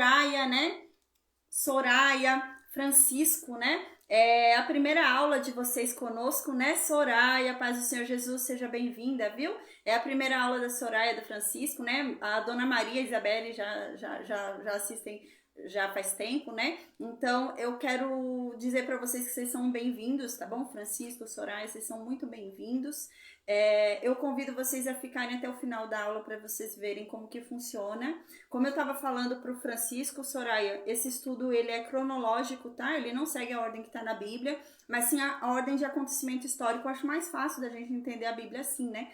Soraya, né? Soraya, Francisco, né? É a primeira aula de vocês conosco, né? Soraya, paz do Senhor Jesus, seja bem-vinda, viu? É a primeira aula da Soraya, do Francisco, né? A Dona Maria e a Isabelle já assistem já faz tempo, né? Então, eu quero dizer para vocês que vocês são bem-vindos, tá bom? Francisco, Soraya, vocês são muito bem-vindos. Eu convido vocês a ficarem até o final da aula para vocês verem como que funciona. Como eu estava falando para o Francisco, Soraya, esse estudo ele é cronológico, tá? Ele não segue a ordem que está na Bíblia, mas sim a ordem de acontecimento histórico. Eu acho mais fácil da gente entender a Bíblia assim, né?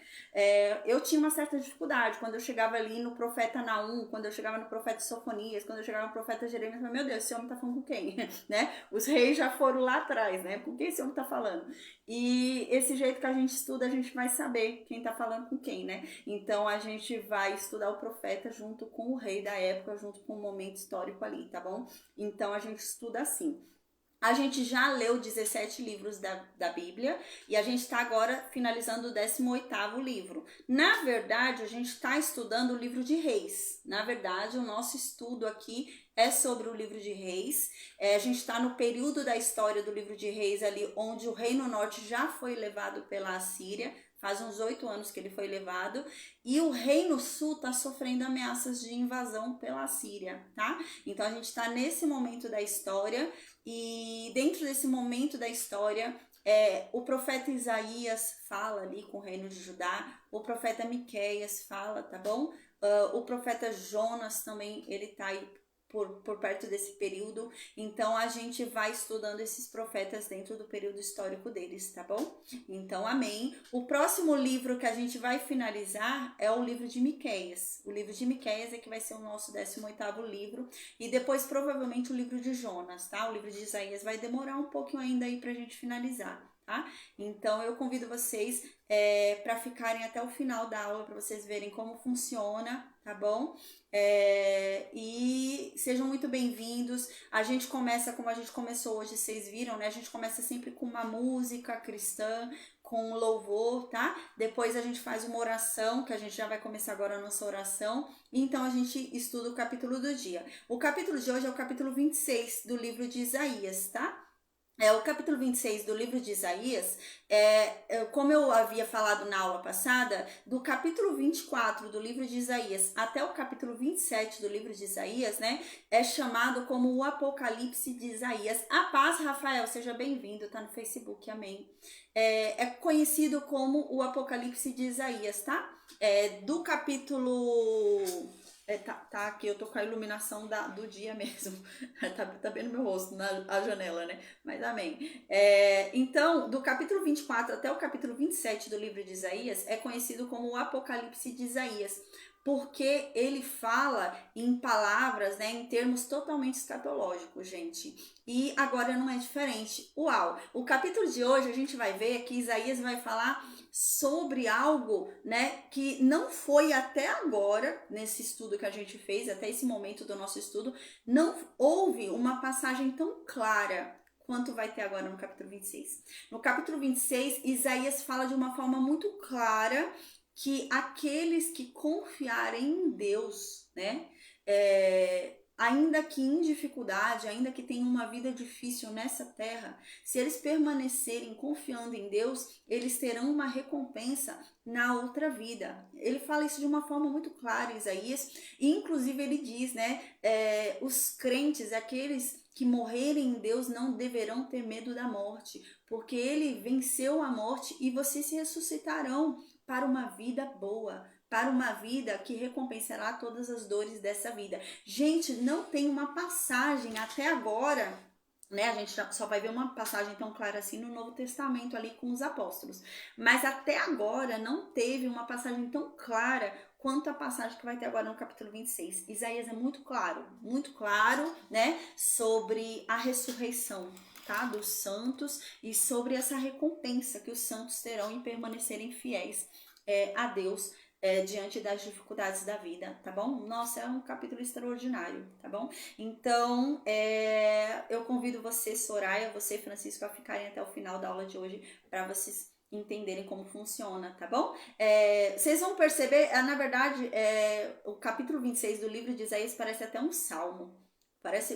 Eu tinha uma certa dificuldade quando eu chegava ali no profeta Naum, quando eu chegava no profeta Sofonias, quando eu chegava no profeta Jeremias, eu falei, meu Deus, esse homem tá falando com quem? Né? Os reis já foram lá atrás, né? Com quem esse homem tá falando? E esse jeito que a gente estuda, a gente vai saber quem tá falando com quem, né? Então a gente vai estudar o profeta junto com o rei da época, junto com o momento histórico ali, tá bom? Então a gente estuda assim. A gente já leu 17 livros da Bíblia e a gente está agora finalizando o 18º livro. Na verdade, a gente está estudando o livro de Reis. Na verdade, o nosso estudo aqui é sobre o livro de Reis. A gente está no período da história do livro de Reis ali, onde o Reino Norte já foi levado pela Assíria. Faz uns 8 anos que ele foi levado. E o Reino Sul está sofrendo ameaças de invasão pela Síria, tá? Então a gente está nesse momento da história. E dentro desse momento da história, o profeta Isaías fala ali com o reino de Judá, o profeta Miqueias fala, tá bom? O profeta Jonas também, ele tá aí por perto desse período. Então a gente vai estudando esses profetas dentro do período histórico deles, tá bom? Então, amém. O próximo livro que a gente vai finalizar é o livro de Miqueias. O livro de Miqueias é que vai ser o nosso 18º livro. E depois, provavelmente, o livro de Jonas, tá? O livro de Isaías vai demorar um pouquinho ainda aí pra gente finalizar, tá? Então, eu convido vocês para ficarem até o final da aula, para vocês verem como funciona, tá bom? E sejam muito bem-vindos. A gente começa como a gente começou hoje, vocês viram, né? A gente começa sempre com uma música cristã, com louvor, tá? Depois a gente faz uma oração, que a gente já vai começar agora a nossa oração. Então a gente estuda o capítulo do dia. O capítulo de hoje é o capítulo 26 do livro de Isaías, tá? O capítulo 26 do livro de Isaías, como eu havia falado na aula passada, do capítulo 24 do livro de Isaías até o capítulo 27 do livro de Isaías, né, é chamado como o Apocalipse de Isaías. A paz, Rafael, seja bem-vindo, tá no Facebook, amém. É conhecido como o Apocalipse de Isaías, tá? Do capítulo... Tá aqui, eu tô com a iluminação do dia mesmo. tá bem no meu rosto, na janela, né? Mas amém. Então, do capítulo 24 até o capítulo 27 do livro de Isaías, é conhecido como o Apocalipse de Isaías, porque ele fala em palavras, né, em termos totalmente escatológicos, gente. E agora não é diferente. Uau! O capítulo de hoje a gente vai ver que Isaías vai falar sobre algo, né, que não foi até agora, nesse estudo que a gente fez, até esse momento do nosso estudo, não houve uma passagem tão clara quanto vai ter agora no capítulo 26. No capítulo 26, Isaías fala de uma forma muito clara que aqueles que confiarem em Deus, né, ainda que em dificuldade, ainda que tenham uma vida difícil nessa terra, se eles permanecerem confiando em Deus, eles terão uma recompensa na outra vida. Ele fala isso de uma forma muito clara, Isaías, e inclusive ele diz, né, os crentes, aqueles que morrerem em Deus não deverão ter medo da morte, porque ele venceu a morte e vocês se ressuscitarão para uma vida boa, para uma vida que recompensará todas as dores dessa vida. Gente, não tem uma passagem até agora, né? A gente só vai ver uma passagem tão clara assim no Novo Testamento ali com os apóstolos. Mas até agora não teve uma passagem tão clara quanto a passagem que vai ter agora no capítulo 26. Isaías é muito claro, né? Sobre a ressurreição, tá? Dos santos e sobre essa recompensa que os santos terão em permanecerem fiéis a Deus diante das dificuldades da vida, tá bom? Nossa, é um capítulo extraordinário, tá bom? Então, eu convido você, Soraya, você, Francisco, a ficarem até o final da aula de hoje para vocês entenderem como funciona, tá bom? Vocês vão perceber, na verdade, o capítulo 26 do livro de Isaías parece até um salmo.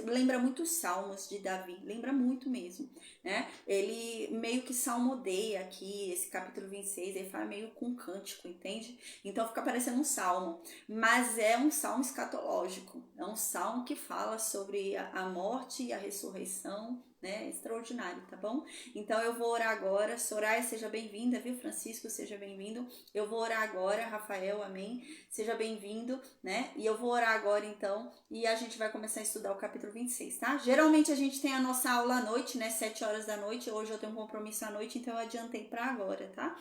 Lembra muito os salmos de Davi, lembra muito mesmo, né? Ele meio que salmodeia aqui, esse capítulo 26, ele fala meio com cântico, entende? Então fica parecendo um salmo, mas é um salmo escatológico, é um salmo que fala sobre a morte e a ressurreição, né? Extraordinário, tá bom? Então eu vou orar agora. Soraya, seja bem-vinda, viu? Francisco, seja bem-vindo. Eu vou orar agora, Rafael, amém. Seja bem-vindo, né? E eu vou orar agora então, e a gente vai começar a estudar o capítulo 26, tá? Geralmente a gente tem a nossa aula à noite, né? 7 horas da noite. Hoje eu tenho um compromisso à noite, então eu adiantei para agora, tá?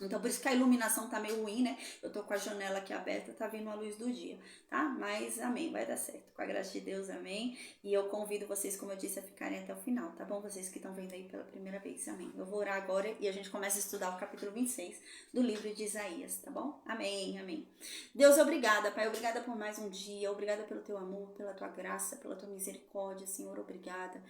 Então, por isso que a iluminação tá meio ruim, né? Eu tô com a janela aqui aberta, tá vindo a luz do dia, tá? Mas, amém, vai dar certo. Com a graça de Deus, amém. E eu convido vocês, como eu disse, a ficarem até o final, tá bom? Vocês que estão vendo aí pela primeira vez, amém. Eu vou orar agora e a gente começa a estudar o capítulo 26 do livro de Isaías, tá bom? Amém, amém. Deus, obrigada, Pai. Obrigada por mais um dia. Obrigada pelo teu amor, pela tua graça, pela tua misericórdia, Senhor. Obrigada.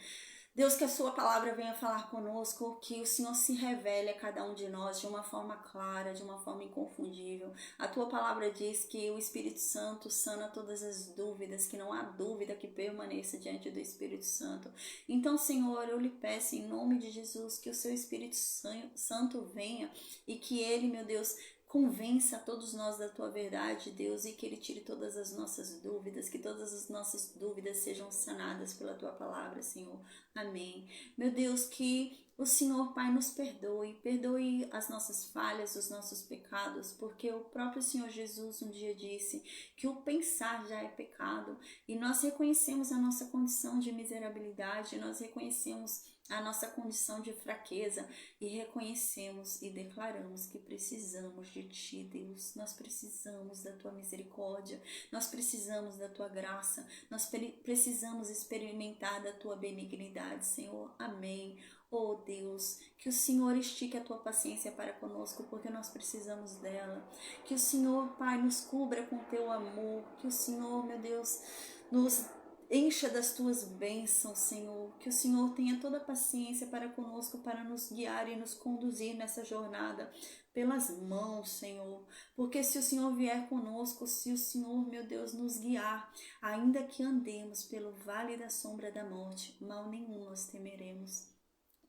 Deus, que a sua palavra venha falar conosco, que o Senhor se revele a cada um de nós de uma forma clara, de uma forma inconfundível. A tua palavra diz que o Espírito Santo sana todas as dúvidas, que não há dúvida que permaneça diante do Espírito Santo. Então, Senhor, eu lhe peço em nome de Jesus que o seu Espírito Santo venha e que ele, meu Deus, convença a todos nós da tua verdade, Deus, e que ele tire todas as nossas dúvidas, que todas as nossas dúvidas sejam sanadas pela tua palavra, Senhor. Amém. Meu Deus, que o Senhor, Pai, nos perdoe as nossas falhas, os nossos pecados, porque o próprio Senhor Jesus um dia disse que o pensar já é pecado, e nós reconhecemos a nossa condição de miserabilidade, nós reconhecemos a nossa condição de fraqueza e reconhecemos e declaramos que precisamos de Ti, Deus. Nós precisamos da Tua misericórdia, nós precisamos da Tua graça, nós precisamos experimentar da Tua benignidade, Senhor. Amém. Oh Deus, que o Senhor estique a Tua paciência para conosco, porque nós precisamos dela. Que o Senhor, Pai, nos cubra com Teu amor. Que o Senhor, meu Deus, nos encha das tuas bênçãos, Senhor. Que o Senhor tenha toda a paciência para conosco, para nos guiar e nos conduzir nessa jornada pelas mãos, Senhor. Porque se o Senhor vier conosco, se o Senhor, meu Deus, nos guiar, ainda que andemos pelo vale da sombra da morte, mal nenhum nós temeremos.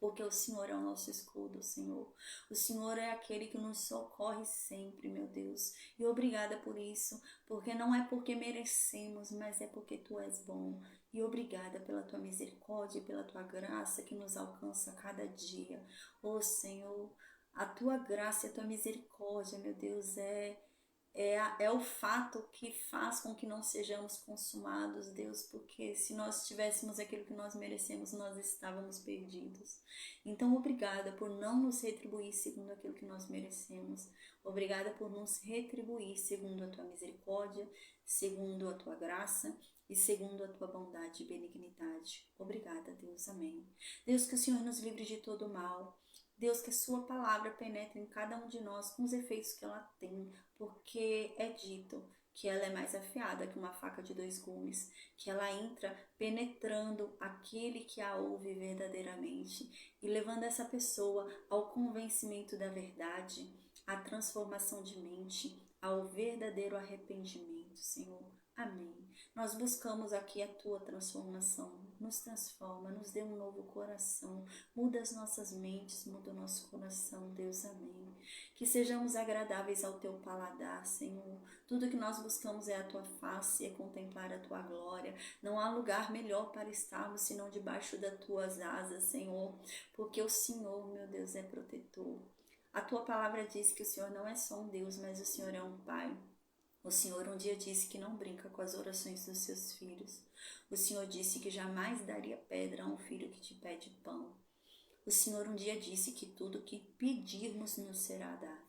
Porque o Senhor é o nosso escudo, Senhor. O Senhor é aquele que nos socorre sempre, meu Deus. E obrigada por isso, porque não é porque merecemos, mas é porque Tu és bom. E obrigada pela Tua misericórdia e pela Tua graça que nos alcança a cada dia. Oh, Senhor, a Tua graça e a Tua misericórdia, meu Deus, é o fato que faz com que não sejamos consumados, Deus, porque se nós tivéssemos aquilo que nós merecemos, nós estávamos perdidos. Então, obrigada por não nos retribuir segundo aquilo que nós merecemos. Obrigada por nos retribuir segundo a Tua misericórdia, segundo a Tua graça e segundo a Tua bondade e benignidade. Obrigada, Deus. Amém. Deus, que o Senhor nos livre de todo mal. Deus, que a Sua palavra penetre em cada um de nós com os efeitos que ela tem, porque é dito que ela é mais afiada que uma faca de 2 gumes, que ela entra penetrando aquele que a ouve verdadeiramente e levando essa pessoa ao convencimento da verdade, à transformação de mente, ao verdadeiro arrependimento, Senhor. Amém. Nós buscamos aqui a Tua transformação. Nos transforma, nos dê um novo coração, muda as nossas mentes, muda o nosso coração, Deus, amém. Que sejamos agradáveis ao Teu paladar, Senhor. Tudo que nós buscamos é a Tua face, é contemplar a Tua glória. Não há lugar melhor para estarmos senão debaixo das Tuas asas, Senhor, porque o Senhor, meu Deus, é protetor. A Tua palavra diz que o Senhor não é só um Deus, mas o Senhor é um Pai. O Senhor um dia disse que não brinca com as orações dos seus filhos. O Senhor disse que jamais daria pedra a um filho que te pede pão. O Senhor um dia disse que tudo que pedirmos nos será dado.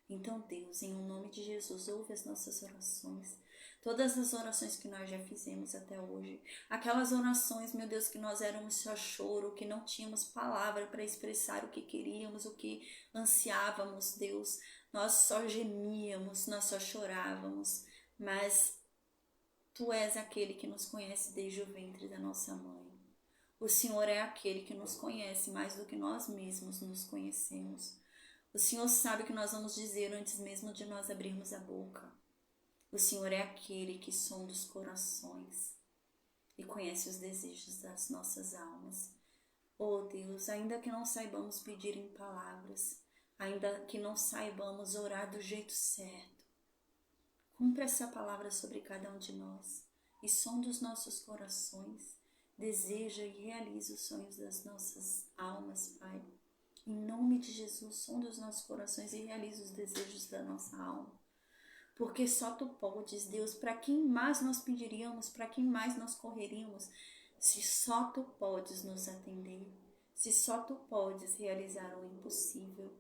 Então, Deus, em nome de Jesus, ouve as nossas orações. Todas as orações que nós já fizemos até hoje. Aquelas orações, meu Deus, que nós éramos só choro, que não tínhamos palavra para expressar o que queríamos, o que ansiávamos, Deus. Nós só gemíamos, nós só chorávamos, mas Tu és aquele que nos conhece desde o ventre da nossa mãe. O Senhor é aquele que nos conhece mais do que nós mesmos nos conhecemos. O Senhor sabe o que nós vamos dizer antes mesmo de nós abrirmos a boca. O Senhor é aquele que sonda os corações e conhece os desejos das nossas almas. Oh Deus, ainda que não saibamos pedir em palavras, ainda que não saibamos orar do jeito certo, cumpra essa palavra sobre cada um de nós e sonda os nossos corações, deseja e realiza os sonhos das nossas almas, Pai. Em nome de Jesus, sonda os nossos corações e realiza os desejos da nossa alma. Porque só Tu podes, Deus, para quem mais nós pediríamos, para quem mais nós correríamos, se só Tu podes nos atender, se só Tu podes realizar o impossível.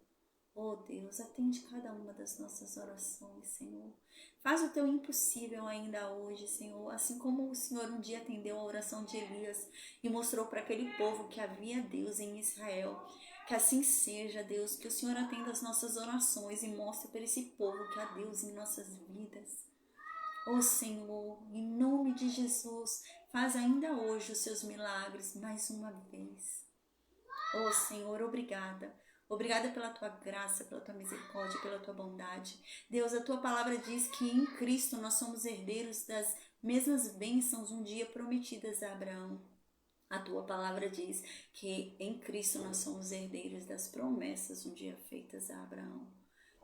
Oh Deus, atende cada uma das nossas orações, Senhor. Faz o Teu impossível ainda hoje, Senhor, assim como o Senhor um dia atendeu a oração de Elias e mostrou para aquele povo que havia Deus em Israel. Que assim seja, Deus, que o Senhor atenda as nossas orações e mostre para esse povo que há Deus em nossas vidas. Oh Senhor, em nome de Jesus, faz ainda hoje os Seus milagres mais uma vez. Oh Senhor, obrigada. Obrigada pela Tua graça, pela Tua misericórdia, pela Tua bondade. Deus, a Tua palavra diz que em Cristo nós somos herdeiros das mesmas bênçãos um dia prometidas a Abraão. A Tua palavra diz que em Cristo nós somos herdeiros das promessas um dia feitas a Abraão.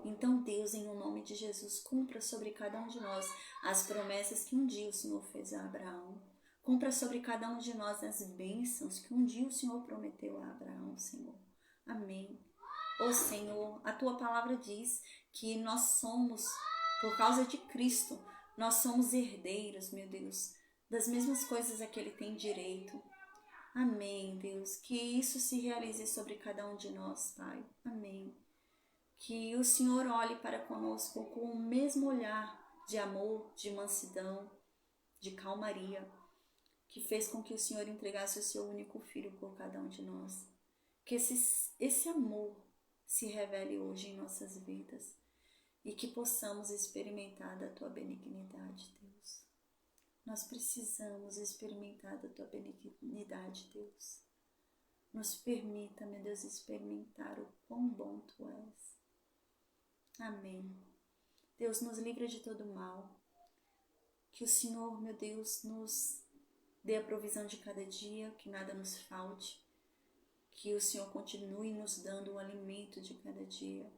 Então, Deus, em nome de Jesus, cumpra sobre cada um de nós as promessas que um dia o Senhor fez a Abraão. Cumpra sobre cada um de nós as bênçãos que um dia o Senhor prometeu a Abraão, Senhor. Amém. Ó Senhor, a Tua palavra diz que nós somos, por causa de Cristo, nós somos herdeiros, meu Deus, das mesmas coisas a que Ele tem direito. Amém, Deus, que isso se realize sobre cada um de nós, Pai. Amém. Que o Senhor olhe para conosco com o mesmo olhar de amor, de mansidão, de calmaria, que fez com que o Senhor entregasse o Seu único Filho por cada um de nós. Que esse amor se revele hoje em nossas vidas e que possamos experimentar da Tua benignidade, Deus. Nós precisamos experimentar da Tua benignidade, Deus. Nos permita, meu Deus, experimentar o quão bom Tu és. Amém. Deus, nos livra de todo mal. Que o Senhor, meu Deus, nos dê a provisão de cada dia, que nada nos falte. Que o Senhor continue nos dando o alimento de cada dia.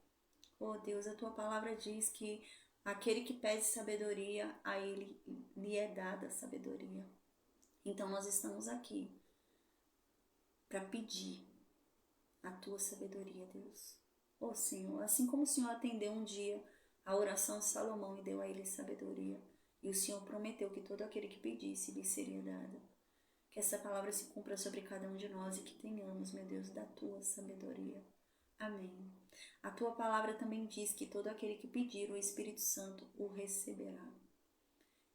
Oh Deus, a Tua palavra diz que aquele que pede sabedoria, a ele lhe é dada sabedoria. Então nós estamos aqui para pedir a Tua sabedoria, Deus. Oh Senhor, assim como o Senhor atendeu um dia a oração de Salomão e deu a ele sabedoria, e o Senhor prometeu que todo aquele que pedisse lhe seria dada. Que essa palavra se cumpra sobre cada um de nós e que tenhamos, meu Deus, da Tua sabedoria. Amém. A Tua palavra também diz que todo aquele que pedir o Espírito Santo o receberá.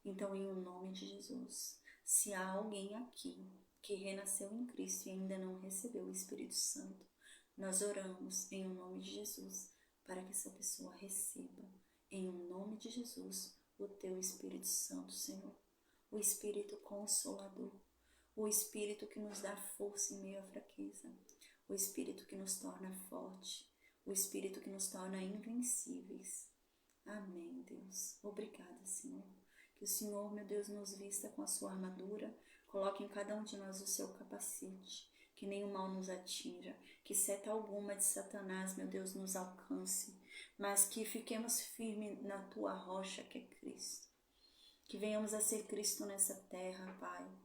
Então, em nome de Jesus, se há alguém aqui que renasceu em Cristo e ainda não recebeu o Espírito Santo, nós oramos em nome de Jesus para que essa pessoa receba, em nome de Jesus, o Teu Espírito Santo, Senhor, o Espírito Consolador, o Espírito que nos dá força em meio à fraqueza, o Espírito que nos torna forte, o Espírito que nos torna invencíveis. Amém, Deus. Obrigada, Senhor. Que o Senhor, meu Deus, nos vista com a Sua armadura, coloque em cada um de nós o Seu capacete, que nenhum mal nos atinja, que seta alguma de Satanás, meu Deus, nos alcance, mas que fiquemos firmes na Tua rocha, que é Cristo. Que venhamos a ser Cristo nessa terra, Pai.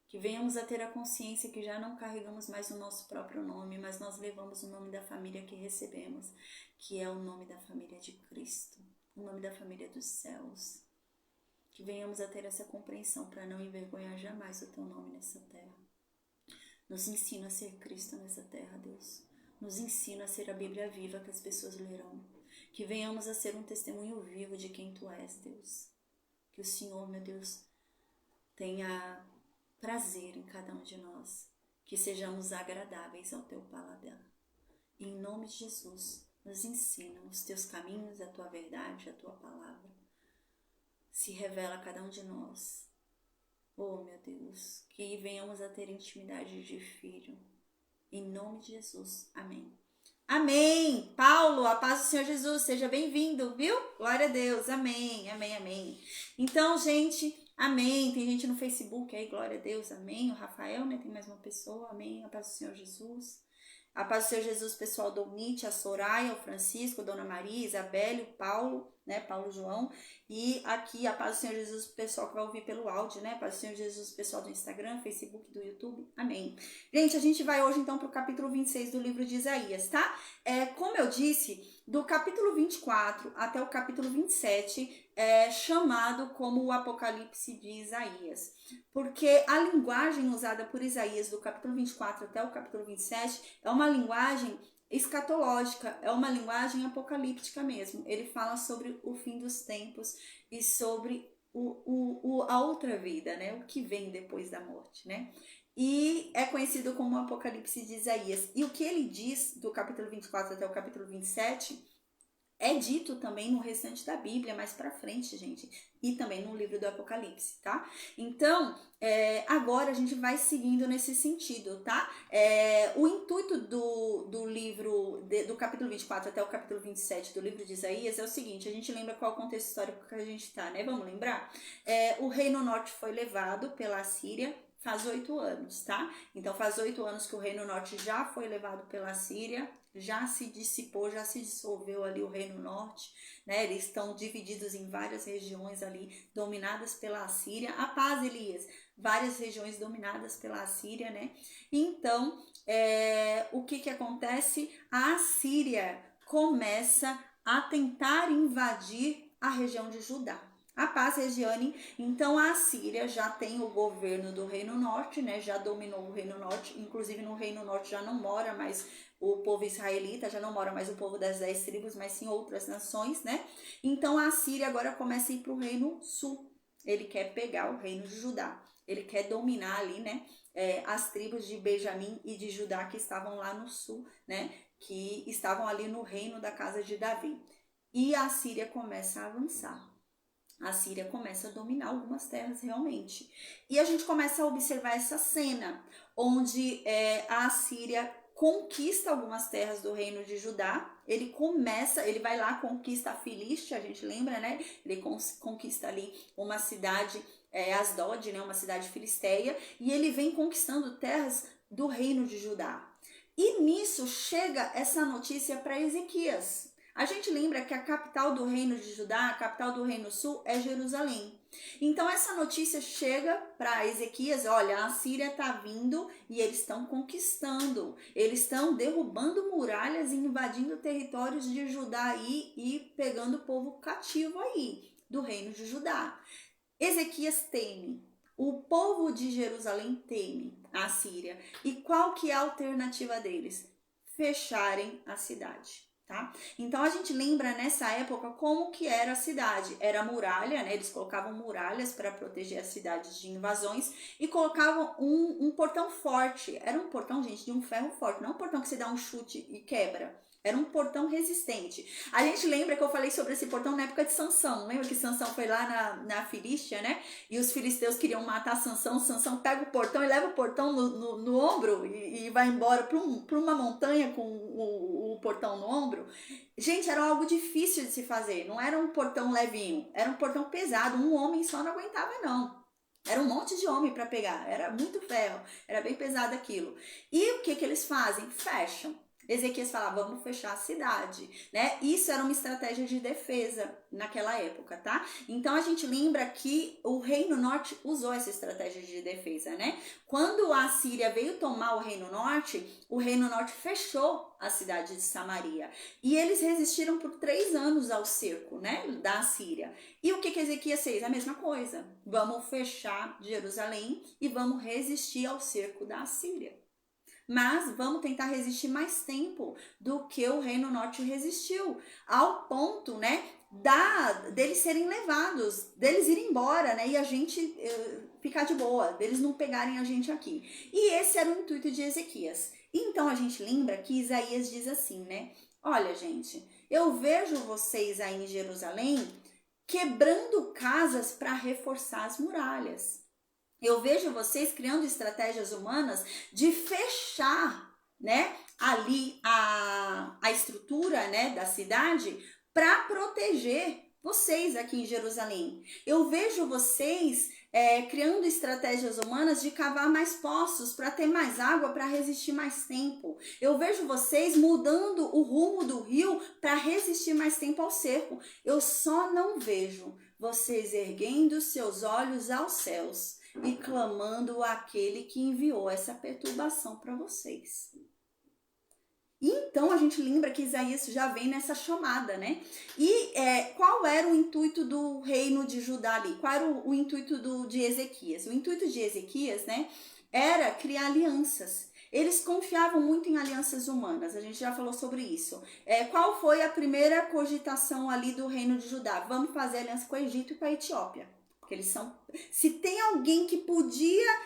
Que venhamos a ter a consciência que já não carregamos mais o nosso próprio nome, mas nós levamos o nome da família que recebemos, que é o nome da família de Cristo, o nome da família dos céus. Que venhamos a ter essa compreensão para não envergonhar jamais o Teu nome nessa terra. Nos ensina a ser Cristo nessa terra, Deus. Nos ensina a ser a Bíblia viva que as pessoas lerão. Que venhamos a ser um testemunho vivo de quem Tu és, Deus. Que o Senhor, meu Deus, tenha prazer em cada um de nós, que sejamos agradáveis ao Teu paladar. E em nome de Jesus, nos ensina os Teus caminhos, a Tua verdade, a Tua palavra. Se revela a cada um de nós. Oh, meu Deus, que venhamos a ter intimidade de filho. Em nome de Jesus. Amém. Amém. Paulo, a paz do Senhor Jesus, seja bem-vindo, viu? Glória a Deus. Amém, amém, amém. Então, gente, amém. Tem gente no Facebook aí, glória a Deus, amém. O Rafael, né? Tem mais uma pessoa, amém. A paz do Senhor Jesus. A paz do Senhor Jesus, pessoal do Omite, a Soraya, o Francisco, a Dona Maria, Isabelle, o Paulo, né? Paulo João. E aqui, a paz do Senhor Jesus, pessoal que vai ouvir pelo áudio, né? A paz do Senhor Jesus, pessoal do Instagram, Facebook, do YouTube. Amém. Gente, a gente vai hoje então para o capítulo 26 do livro de Isaías, tá? Como eu disse, do capítulo 24 até o capítulo 27 é chamado como o Apocalipse de Isaías. Porque a linguagem usada por Isaías do capítulo 24 até o capítulo 27 é uma linguagem escatológica, é uma linguagem apocalíptica mesmo. Ele fala sobre o fim dos tempos e sobre a outra vida, né? O que vem depois da morte, né? E é conhecido como o Apocalipse de Isaías. E o que ele diz do capítulo 24 até o capítulo 27 é dito também no restante da Bíblia, mais pra frente, gente. E também no livro do Apocalipse, tá? Então, agora a gente vai seguindo nesse sentido, tá? O intuito do livro, do capítulo 24 até o capítulo 27 do livro de Isaías é o seguinte, a gente lembra qual é o contexto histórico que a gente tá, né? Vamos lembrar? O Reino Norte foi levado pela Assíria, faz 8 anos, tá? Então faz 8 anos que o Reino Norte já foi levado pela Síria, já se dissipou, já se dissolveu ali o Reino Norte, né? Eles estão divididos em várias regiões ali, dominadas pela Assíria. A paz, Elias, várias regiões dominadas pela Assíria, né? Então, o que acontece? A Assíria começa a tentar invadir a região de Judá. A paz, Regiane, então a Assíria já tem o governo do Reino Norte, né? Já dominou o Reino Norte, inclusive no Reino Norte já não mora mais o povo israelita, já não mora mais o povo das 10 tribos, mas sim outras nações, né? Então a Assíria agora começa a ir para o Reino Sul. Ele quer pegar o Reino de Judá. Ele quer dominar ali, né? As tribos de Benjamim e de Judá que estavam lá no sul, né? Que estavam ali no reino da casa de Davi. E a Assíria começa a avançar. A Síria começa a dominar algumas terras realmente. E a gente começa a observar essa cena, onde a Assíria conquista algumas terras do reino de Judá. Ele vai lá, conquista a Filístia, a gente lembra, né? Ele conquista ali uma cidade, Asdod, né? Uma cidade filisteia. E ele vem conquistando terras do reino de Judá. E nisso chega essa notícia para Ezequias. A gente lembra que a capital do reino de Judá, a capital do reino sul é Jerusalém. Então essa notícia chega para Ezequias, olha, a Síria está vindo e eles estão conquistando, eles estão derrubando muralhas e invadindo territórios de Judá aí e pegando o povo cativo aí do reino de Judá. Ezequias teme, o povo de Jerusalém teme a Síria. E qual que é a alternativa deles? Fecharem a cidade. Tá? Então a gente lembra nessa época como que era a cidade, era muralha, né? Eles colocavam muralhas para proteger as cidades de invasões e colocavam um portão forte, era um portão, gente, de um ferro forte, não um portão que você dá um chute e quebra. Era um portão resistente. A gente lembra que eu falei sobre esse portão na época de Sansão. Lembra que Sansão foi lá na Filístia, né? E os filisteus queriam matar Sansão. Sansão pega o portão e leva o portão no ombro e vai embora para uma montanha com o portão no ombro. Gente, era algo difícil de se fazer. Não era um portão levinho. Era um portão pesado. Um homem só não aguentava, não. Era um monte de homem para pegar. Era muito ferro. Era bem pesado aquilo. E o que eles fazem? Fecham. Ezequias fala, vamos fechar a cidade, né? Isso era uma estratégia de defesa naquela época, tá? Então a gente lembra que o Reino Norte usou essa estratégia de defesa, né? Quando a Síria veio tomar o Reino Norte fechou a cidade de Samaria. E eles resistiram por 3 anos ao cerco, né? Da Síria. E o que Ezequias fez? A mesma coisa. Vamos fechar Jerusalém e vamos resistir ao cerco da Síria. Mas vamos tentar resistir mais tempo do que o Reino Norte resistiu, ao ponto, né, deles serem levados, deles irem embora, né, e a gente ficar de boa, deles não pegarem a gente aqui. E esse era o intuito de Ezequias. Então a gente lembra que Isaías diz assim, né, olha gente, eu vejo vocês aí em Jerusalém quebrando casas para reforçar as muralhas. Eu vejo vocês criando estratégias humanas de fechar, né, ali a estrutura, né, da cidade para proteger vocês aqui em Jerusalém. Eu vejo vocês criando estratégias humanas de cavar mais poços para ter mais água, para resistir mais tempo. Eu vejo vocês mudando o rumo do rio para resistir mais tempo ao cerco. Eu só não vejo vocês erguendo seus olhos aos céus e clamando àquele que enviou essa perturbação para vocês. Então a gente lembra que Isaías já vem nessa chamada, né? E qual era o intuito do reino de Judá ali? Qual era o intuito de Ezequias? O intuito de Ezequias, né, era criar alianças. Eles confiavam muito em alianças humanas, a gente já falou sobre isso. Qual foi a primeira cogitação ali do reino de Judá? Vamos fazer aliança com o Egito e com a Etiópia. Porque eles são... Se tem alguém que podia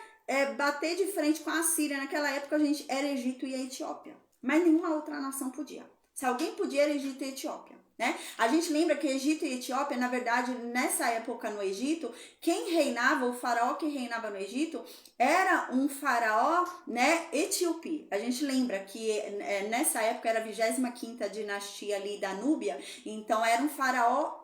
bater de frente com a Síria naquela época, a gente era Egito e a Etiópia. Mas nenhuma outra nação podia. Se alguém podia, era Egito e Etiópia, né? A gente lembra que Egito e Etiópia, na verdade, nessa época no Egito, quem reinava, o faraó que reinava no Egito, era um faraó, né, etíope. A gente lembra que nessa época era a 25ª dinastia ali da Núbia, então era um faraó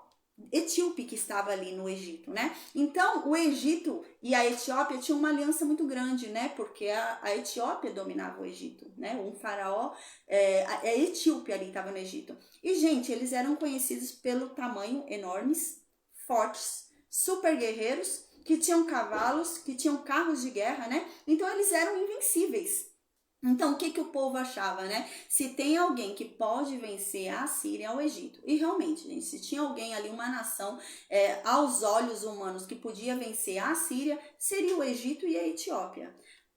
etíope que estava ali no Egito, né? Então, o Egito e a Etiópia tinham uma aliança muito grande, né? Porque a Etiópia dominava o Egito, né? Um faraó etíope ali estava no Egito. E, gente, eles eram conhecidos pelo tamanho, enormes, fortes, super guerreiros, que tinham cavalos, que tinham carros de guerra, né? Então, eles eram invencíveis. Então, o que o povo achava, né? Se tem alguém que pode vencer a Síria, é o Egito. E realmente, gente, se tinha alguém ali, uma nação, aos olhos humanos, que podia vencer a Síria, seria o Egito e a Etiópia.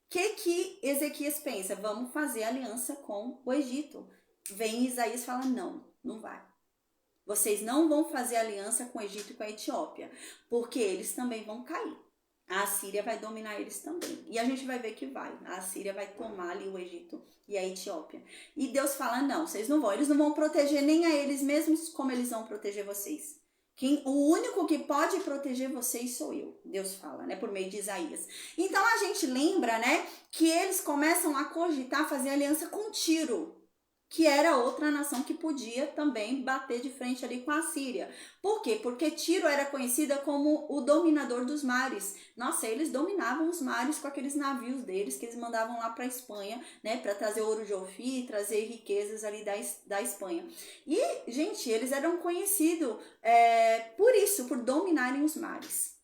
O que Ezequias pensa? Vamos fazer aliança com o Egito. Vem Isaías e fala, não, não vai. Vocês não vão fazer aliança com o Egito e com a Etiópia, porque eles também vão cair. A Síria vai dominar eles também. E a gente vai ver que vai. A Síria vai tomar ali o Egito e a Etiópia. E Deus fala, não, vocês não vão. Eles não vão proteger nem a eles mesmos como eles vão proteger vocês. O único que pode proteger vocês sou eu. Deus fala, né? Por meio de Isaías. Então a gente lembra, né? Que eles começam a cogitar fazer aliança com Tiro, que era outra nação que podia também bater de frente ali com a Síria. Por quê? Porque Tiro era conhecida como o dominador dos mares. Nossa, eles dominavam os mares com aqueles navios deles que eles mandavam lá para a Espanha, né, para trazer ouro de Ofir, trazer riquezas ali da Espanha. E, gente, eles eram conhecidos por isso, por dominarem os mares.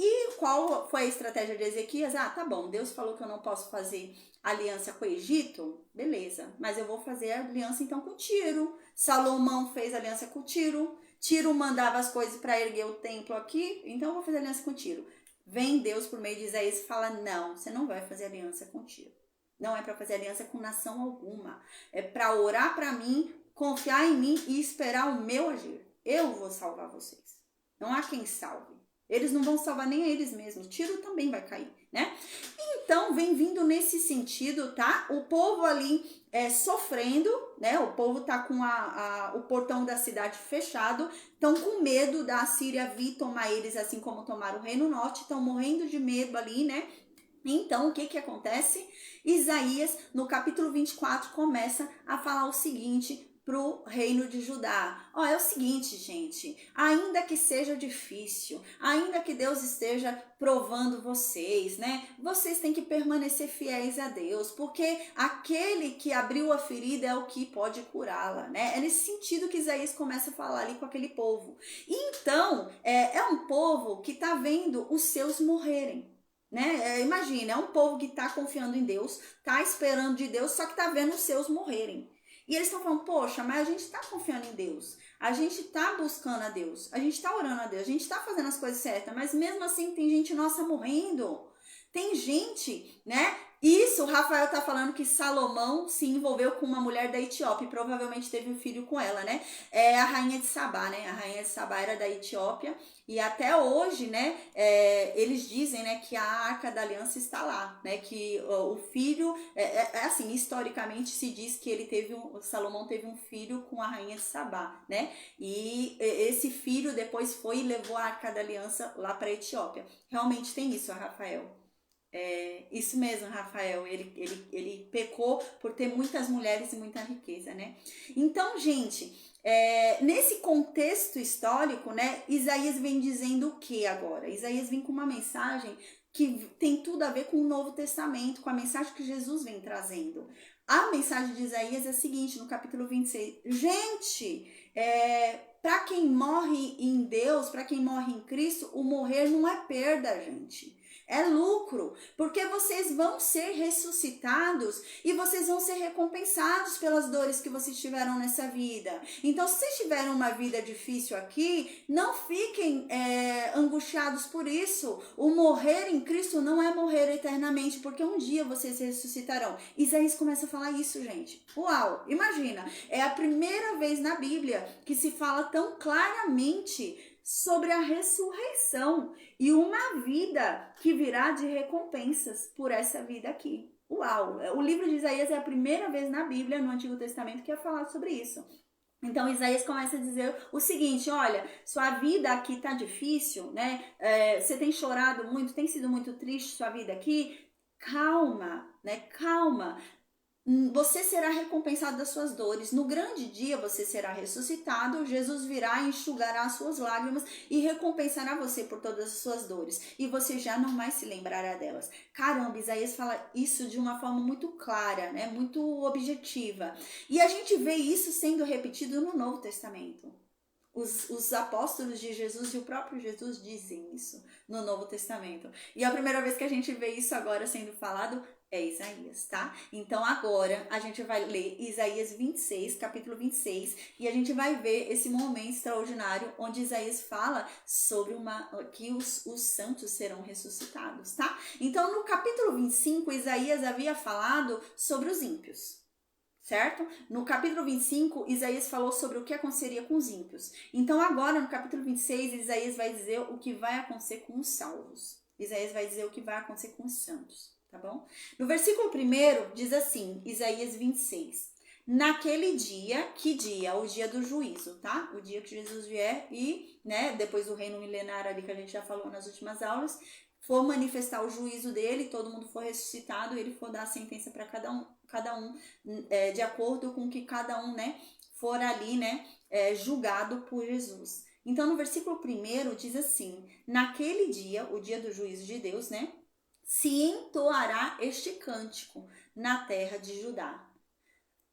E qual foi a estratégia de Ezequias? Ah, tá bom, Deus falou que eu não posso fazer aliança com o Egito, beleza, mas eu vou fazer aliança então com Tiro. Salomão fez aliança com Tiro. Tiro mandava as coisas para erguer o templo aqui, então eu vou fazer aliança com Tiro. Vem Deus por meio de Isaías e fala, não, você não vai fazer aliança com Tiro. Não é para fazer aliança com nação alguma. É para orar para mim, confiar em mim e esperar o meu agir. Eu vou salvar vocês. Não há quem salve. Eles não vão salvar nem a eles mesmos. Tiro também vai cair, né? Então, vem vindo nesse sentido, tá? O povo ali sofrendo, né? O povo tá com o portão da cidade fechado, estão com medo da Síria vir tomar eles, assim como tomaram o Reino Norte, estão morrendo de medo ali, né? Então, o que acontece? Isaías, no capítulo 24, começa a falar o seguinte para o reino de Judá. É o seguinte, gente, ainda que seja difícil, ainda que Deus esteja provando vocês, né? Vocês têm que permanecer fiéis a Deus, porque aquele que abriu a ferida é o que pode curá-la, né? É nesse sentido que Isaías começa a falar ali com aquele povo. Então, é um povo que está vendo os seus morrerem. Né? Imagina, é um povo que está confiando em Deus, está esperando de Deus, só que está vendo os seus morrerem. E eles estão falando, poxa, mas a gente está confiando em Deus, a gente está buscando a Deus, a gente está orando a Deus, a gente está fazendo as coisas certas, mas mesmo assim tem gente nossa morrendo. Tem gente, né? Isso, o Rafael tá falando que Salomão se envolveu com uma mulher da Etiópia e provavelmente teve um filho com ela, né? É a rainha de Sabá, né? A rainha de Sabá era da Etiópia e até hoje, né? Eles dizem, né, que a Arca da Aliança está lá, né? Que o filho, assim, historicamente se diz que Salomão teve um filho com a rainha de Sabá, né? E esse filho depois foi e levou a Arca da Aliança lá para a Etiópia. Realmente tem isso, Rafael. Isso mesmo, Rafael, ele pecou por ter muitas mulheres e muita riqueza, né? Então, gente, nesse contexto histórico, né, Isaías vem dizendo o que agora? Isaías vem com uma mensagem que tem tudo a ver com o Novo Testamento, com a mensagem que Jesus vem trazendo. A mensagem de Isaías é a seguinte, no capítulo 26. Gente, para quem morre em Deus, para quem morre em Cristo, o morrer não é perda, gente. É lucro, porque vocês vão ser ressuscitados e vocês vão ser recompensados pelas dores que vocês tiveram nessa vida. Então, se vocês tiveram uma vida difícil aqui, não fiquem angustiados por isso. O morrer em Cristo não é morrer eternamente, porque um dia vocês ressuscitarão. Isaías começa a falar isso, gente. Uau, imagina, é a primeira vez na Bíblia que se fala tão claramente sobre a ressurreição e uma vida que virá de recompensas por essa vida aqui. Uau! O livro de Isaías é a primeira vez na Bíblia, no Antigo Testamento, que é falado sobre isso. Então, Isaías começa a dizer o seguinte, olha, sua vida aqui tá difícil, né? Você tem chorado muito, tem sido muito triste sua vida aqui. Calma, né? Calma. Você será recompensado das suas dores. No grande dia você será ressuscitado. Jesus virá e enxugará as suas lágrimas e recompensará você por todas as suas dores. E você já não mais se lembrará delas. Caramba, Isaías fala isso de uma forma muito clara, né? Muito objetiva. E a gente vê isso sendo repetido no Novo Testamento. Os apóstolos de Jesus e o próprio Jesus dizem isso no Novo Testamento. E a primeira vez que a gente vê isso agora sendo falado é Isaías, tá? Então agora a gente vai ler Isaías 26, capítulo 26, e a gente vai ver esse momento extraordinário onde Isaías fala sobre que os santos serão ressuscitados, tá? Então no capítulo 25, Isaías havia falado sobre os ímpios. Certo? No capítulo 25, Isaías falou sobre o que aconteceria com os ímpios. Então agora, no capítulo 26, Isaías vai dizer o que vai acontecer com os salvos. Isaías vai dizer o que vai acontecer com os santos, tá bom? No versículo 1 diz assim, Isaías 26. Naquele dia, que dia? O dia do juízo, tá? O dia que Jesus vier e, né, depois do reino milenário ali que a gente já falou nas últimas aulas, for manifestar o juízo dele, todo mundo for ressuscitado, ele for dar a sentença para cada um de acordo com que cada um, né, for ali, né, julgado por Jesus. Então, no versículo 1 diz assim, naquele dia, o dia do juízo de Deus, né, se entoará este cântico na terra de Judá.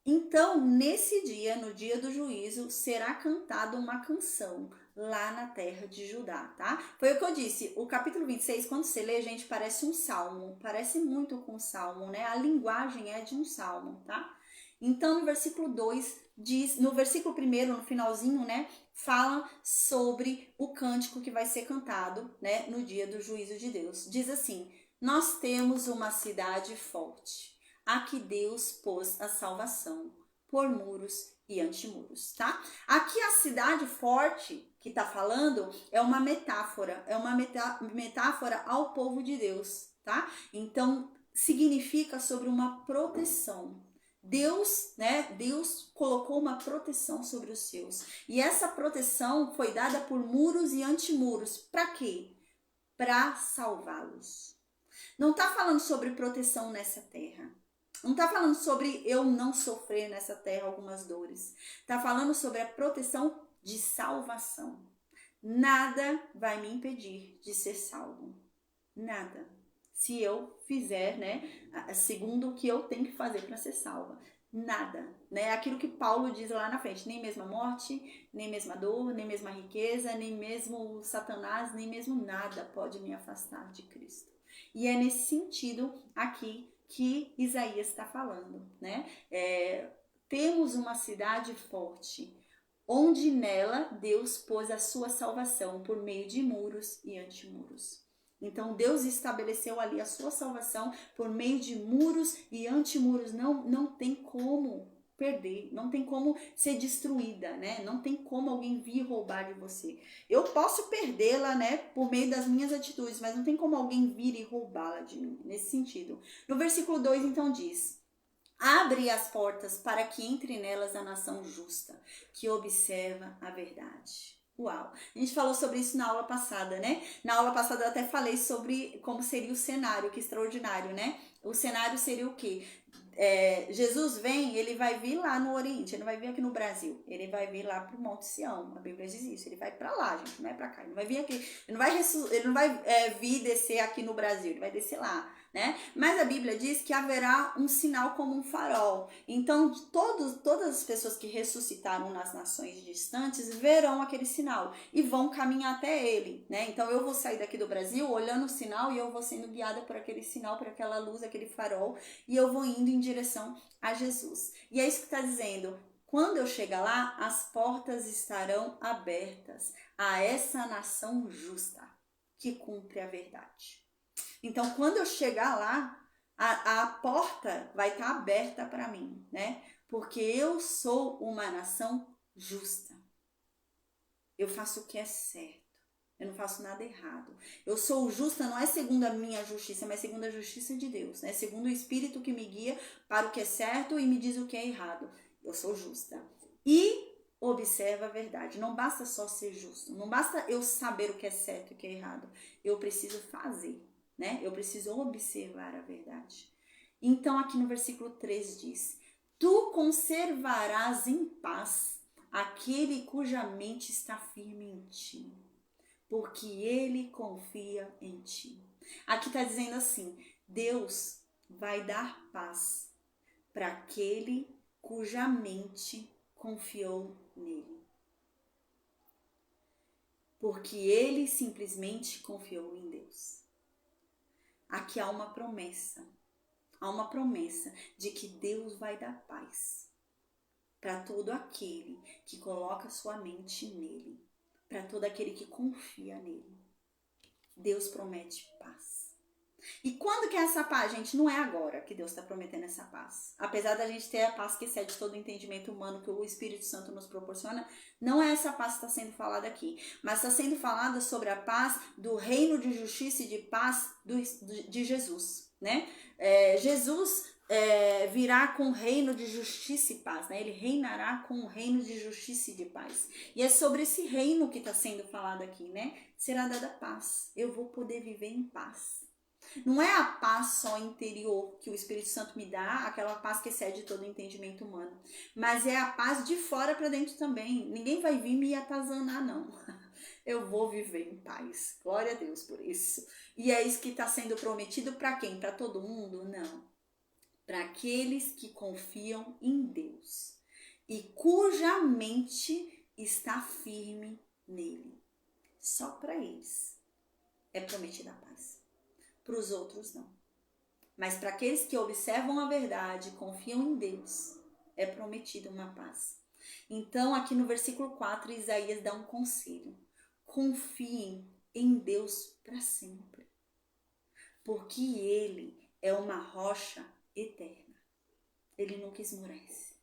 Então, nesse dia, no dia do juízo, será cantada uma canção lá na terra de Judá, tá? Foi o que eu disse, o capítulo 26, quando você lê, gente, parece um salmo, parece muito com um salmo, né? A linguagem é de um salmo, tá? Então, no versículo 2, diz, no versículo 1, no finalzinho, né? Fala sobre o cântico que vai ser cantado, né? No dia do juízo de Deus. Diz assim, nós temos uma cidade forte, a que Deus pôs a salvação, por muros e antimuros, tá? Aqui a cidade forte que tá falando é uma metáfora ao povo de Deus, tá? Então, significa sobre uma proteção. Deus, né? Deus colocou uma proteção sobre os seus. E essa proteção foi dada por muros e antimuros. Para quê? Para salvá-los. Não tá falando sobre proteção nessa terra. Não está falando sobre eu não sofrer nessa terra algumas dores. Está falando sobre a proteção de salvação. Nada vai me impedir de ser salvo. Nada. Se eu fizer, né, segundo o que eu tenho que fazer para ser salva. Nada, né? Aquilo que Paulo diz lá na frente, nem mesmo a morte, nem mesmo a dor, nem mesmo a riqueza, nem mesmo Satanás, nem mesmo nada pode me afastar de Cristo. E é nesse sentido aqui que Isaías está falando, né? Temos uma cidade forte, onde nela Deus pôs a sua salvação por meio de muros e antimuros. Então Deus estabeleceu ali a sua salvação por meio de muros e antimuros. Não tem como perder, não tem como ser destruída, né? Não tem como alguém vir roubar de você. Eu posso perdê-la, né, por meio das minhas atitudes, mas não tem como alguém vir e roubá-la de mim, nesse sentido. No versículo 2, então, diz: abre as portas para que entre nelas a nação justa, que observa a verdade. Uau! A gente falou sobre isso na aula passada, né? Na aula passada eu até falei sobre como seria o cenário, que extraordinário, né? O cenário seria o quê? Jesus vem, ele vai vir lá no Oriente, ele não vai vir aqui no Brasil, ele vai vir lá pro Monte Sião, a Bíblia diz isso, ele vai para lá, gente, não é para cá, ele não vai vir aqui, ele não vai vir descer aqui no Brasil, ele vai descer lá, né? Mas a Bíblia diz que haverá um sinal como um farol, então todas as pessoas que ressuscitaram nas nações distantes verão aquele sinal e vão caminhar até ele, né? Então eu vou sair daqui do Brasil olhando o sinal e eu vou sendo guiada por aquele sinal, por aquela luz, aquele farol, e eu vou indo em direção a Jesus. E é isso que está dizendo. Quando eu chegar lá, as portas estarão abertas a essa nação justa que cumpre a verdade. Então, quando eu chegar lá, a porta vai estar aberta para mim, né? Porque eu sou uma nação justa. Eu faço o que é certo. Eu não faço nada errado. Eu sou justa, não é segundo a minha justiça, mas segundo a justiça de Deus, né? Segundo o Espírito que me guia para o que é certo e me diz o que é errado. Eu sou justa. E observa a verdade. Não basta só ser justo. Não basta eu saber o que é certo e o que é errado. Eu preciso fazer, né? Eu preciso observar a verdade. Então, aqui no versículo 3 diz: Tu conservarás em paz aquele cuja mente está firme em ti, porque ele confia em ti. Aqui está dizendo assim: Deus vai dar paz para aquele cuja mente confiou nele. Porque ele simplesmente confiou em Deus. Aqui há uma promessa. Há uma promessa de que Deus vai dar paz para todo aquele que coloca sua mente nele. Para todo aquele que confia nele. Deus promete paz. E quando que é essa paz, gente? Não é agora que Deus está prometendo essa paz. Apesar da gente ter a paz que excede todo o entendimento humano que o Espírito Santo nos proporciona, não é essa paz que está sendo falada aqui. Mas está sendo falada sobre a paz do reino de justiça e de paz de Jesus, né? Jesus virá com o reino de justiça e paz, né? Ele reinará com o reino de justiça e de paz. E é sobre esse reino que está sendo falado aqui, né? Será dada paz. Eu vou poder viver em paz. Não é a paz só interior que o Espírito Santo me dá, aquela paz que excede todo o entendimento humano, mas é a paz de fora para dentro também. Ninguém vai vir me atazanar, não. Eu vou viver em paz. Glória a Deus por isso. E é isso que está sendo prometido para quem? Para todo mundo? Não. Para aqueles que confiam em Deus e cuja mente está firme nele. Só para eles é prometida a paz. Para os outros, não. Mas para aqueles que observam a verdade, confiam em Deus, é prometida uma paz. Então, aqui no versículo 4, Isaías dá um conselho. Confiem em Deus para sempre, porque Ele é uma rocha eterna. Ele nunca esmorece.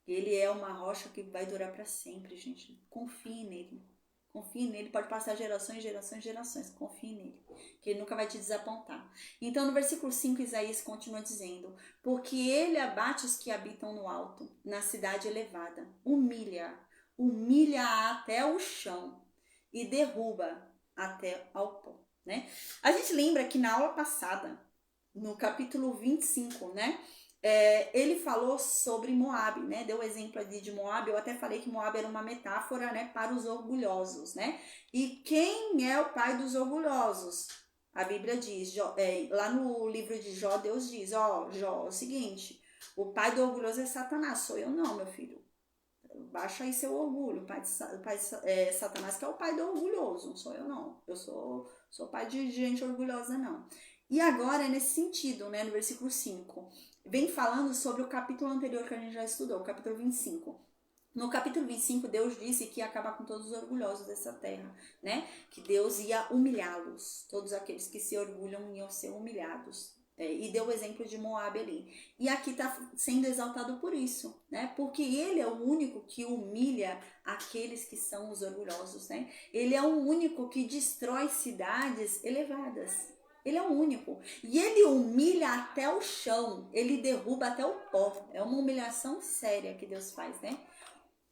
Ele é uma rocha que vai durar para sempre, gente. Confiem nele. Confie nele, pode passar gerações, gerações, gerações. Confie nele, que ele nunca vai te desapontar. Então, no versículo 5, Isaías continua dizendo: Porque ele abate os que habitam no alto, na cidade elevada, humilha até o chão e derruba até ao pó. Né? A gente lembra que na aula passada, no capítulo 25, né? Ele falou sobre Moabe, né? Deu o exemplo ali de Moabe. Eu até falei que Moabe era uma metáfora, né, para os orgulhosos, né? E quem é o pai dos orgulhosos? A Bíblia diz, lá no livro de Jó, Deus diz: Jó, é o seguinte, o pai do orgulhoso é Satanás, sou eu não, meu filho. Baixa aí seu orgulho. O pai de Satanás que é o pai do orgulhoso, não sou eu não. Eu sou pai de gente orgulhosa não. E agora é nesse sentido, né, no versículo 5, vem falando sobre o capítulo anterior que a gente já estudou, o capítulo 25. No capítulo 25, Deus disse que ia acabar com todos os orgulhosos dessa terra, né? Que Deus ia humilhá-los. Todos aqueles que se orgulham iam ser humilhados. E deu o exemplo de Moabe ali. E aqui está sendo exaltado por isso, né? Porque ele é o único que humilha aqueles que são os orgulhosos, né? Ele é o único que destrói cidades elevadas. Ele é o único. E ele humilha até o chão. Ele derruba até o pó. É uma humilhação séria que Deus faz, né?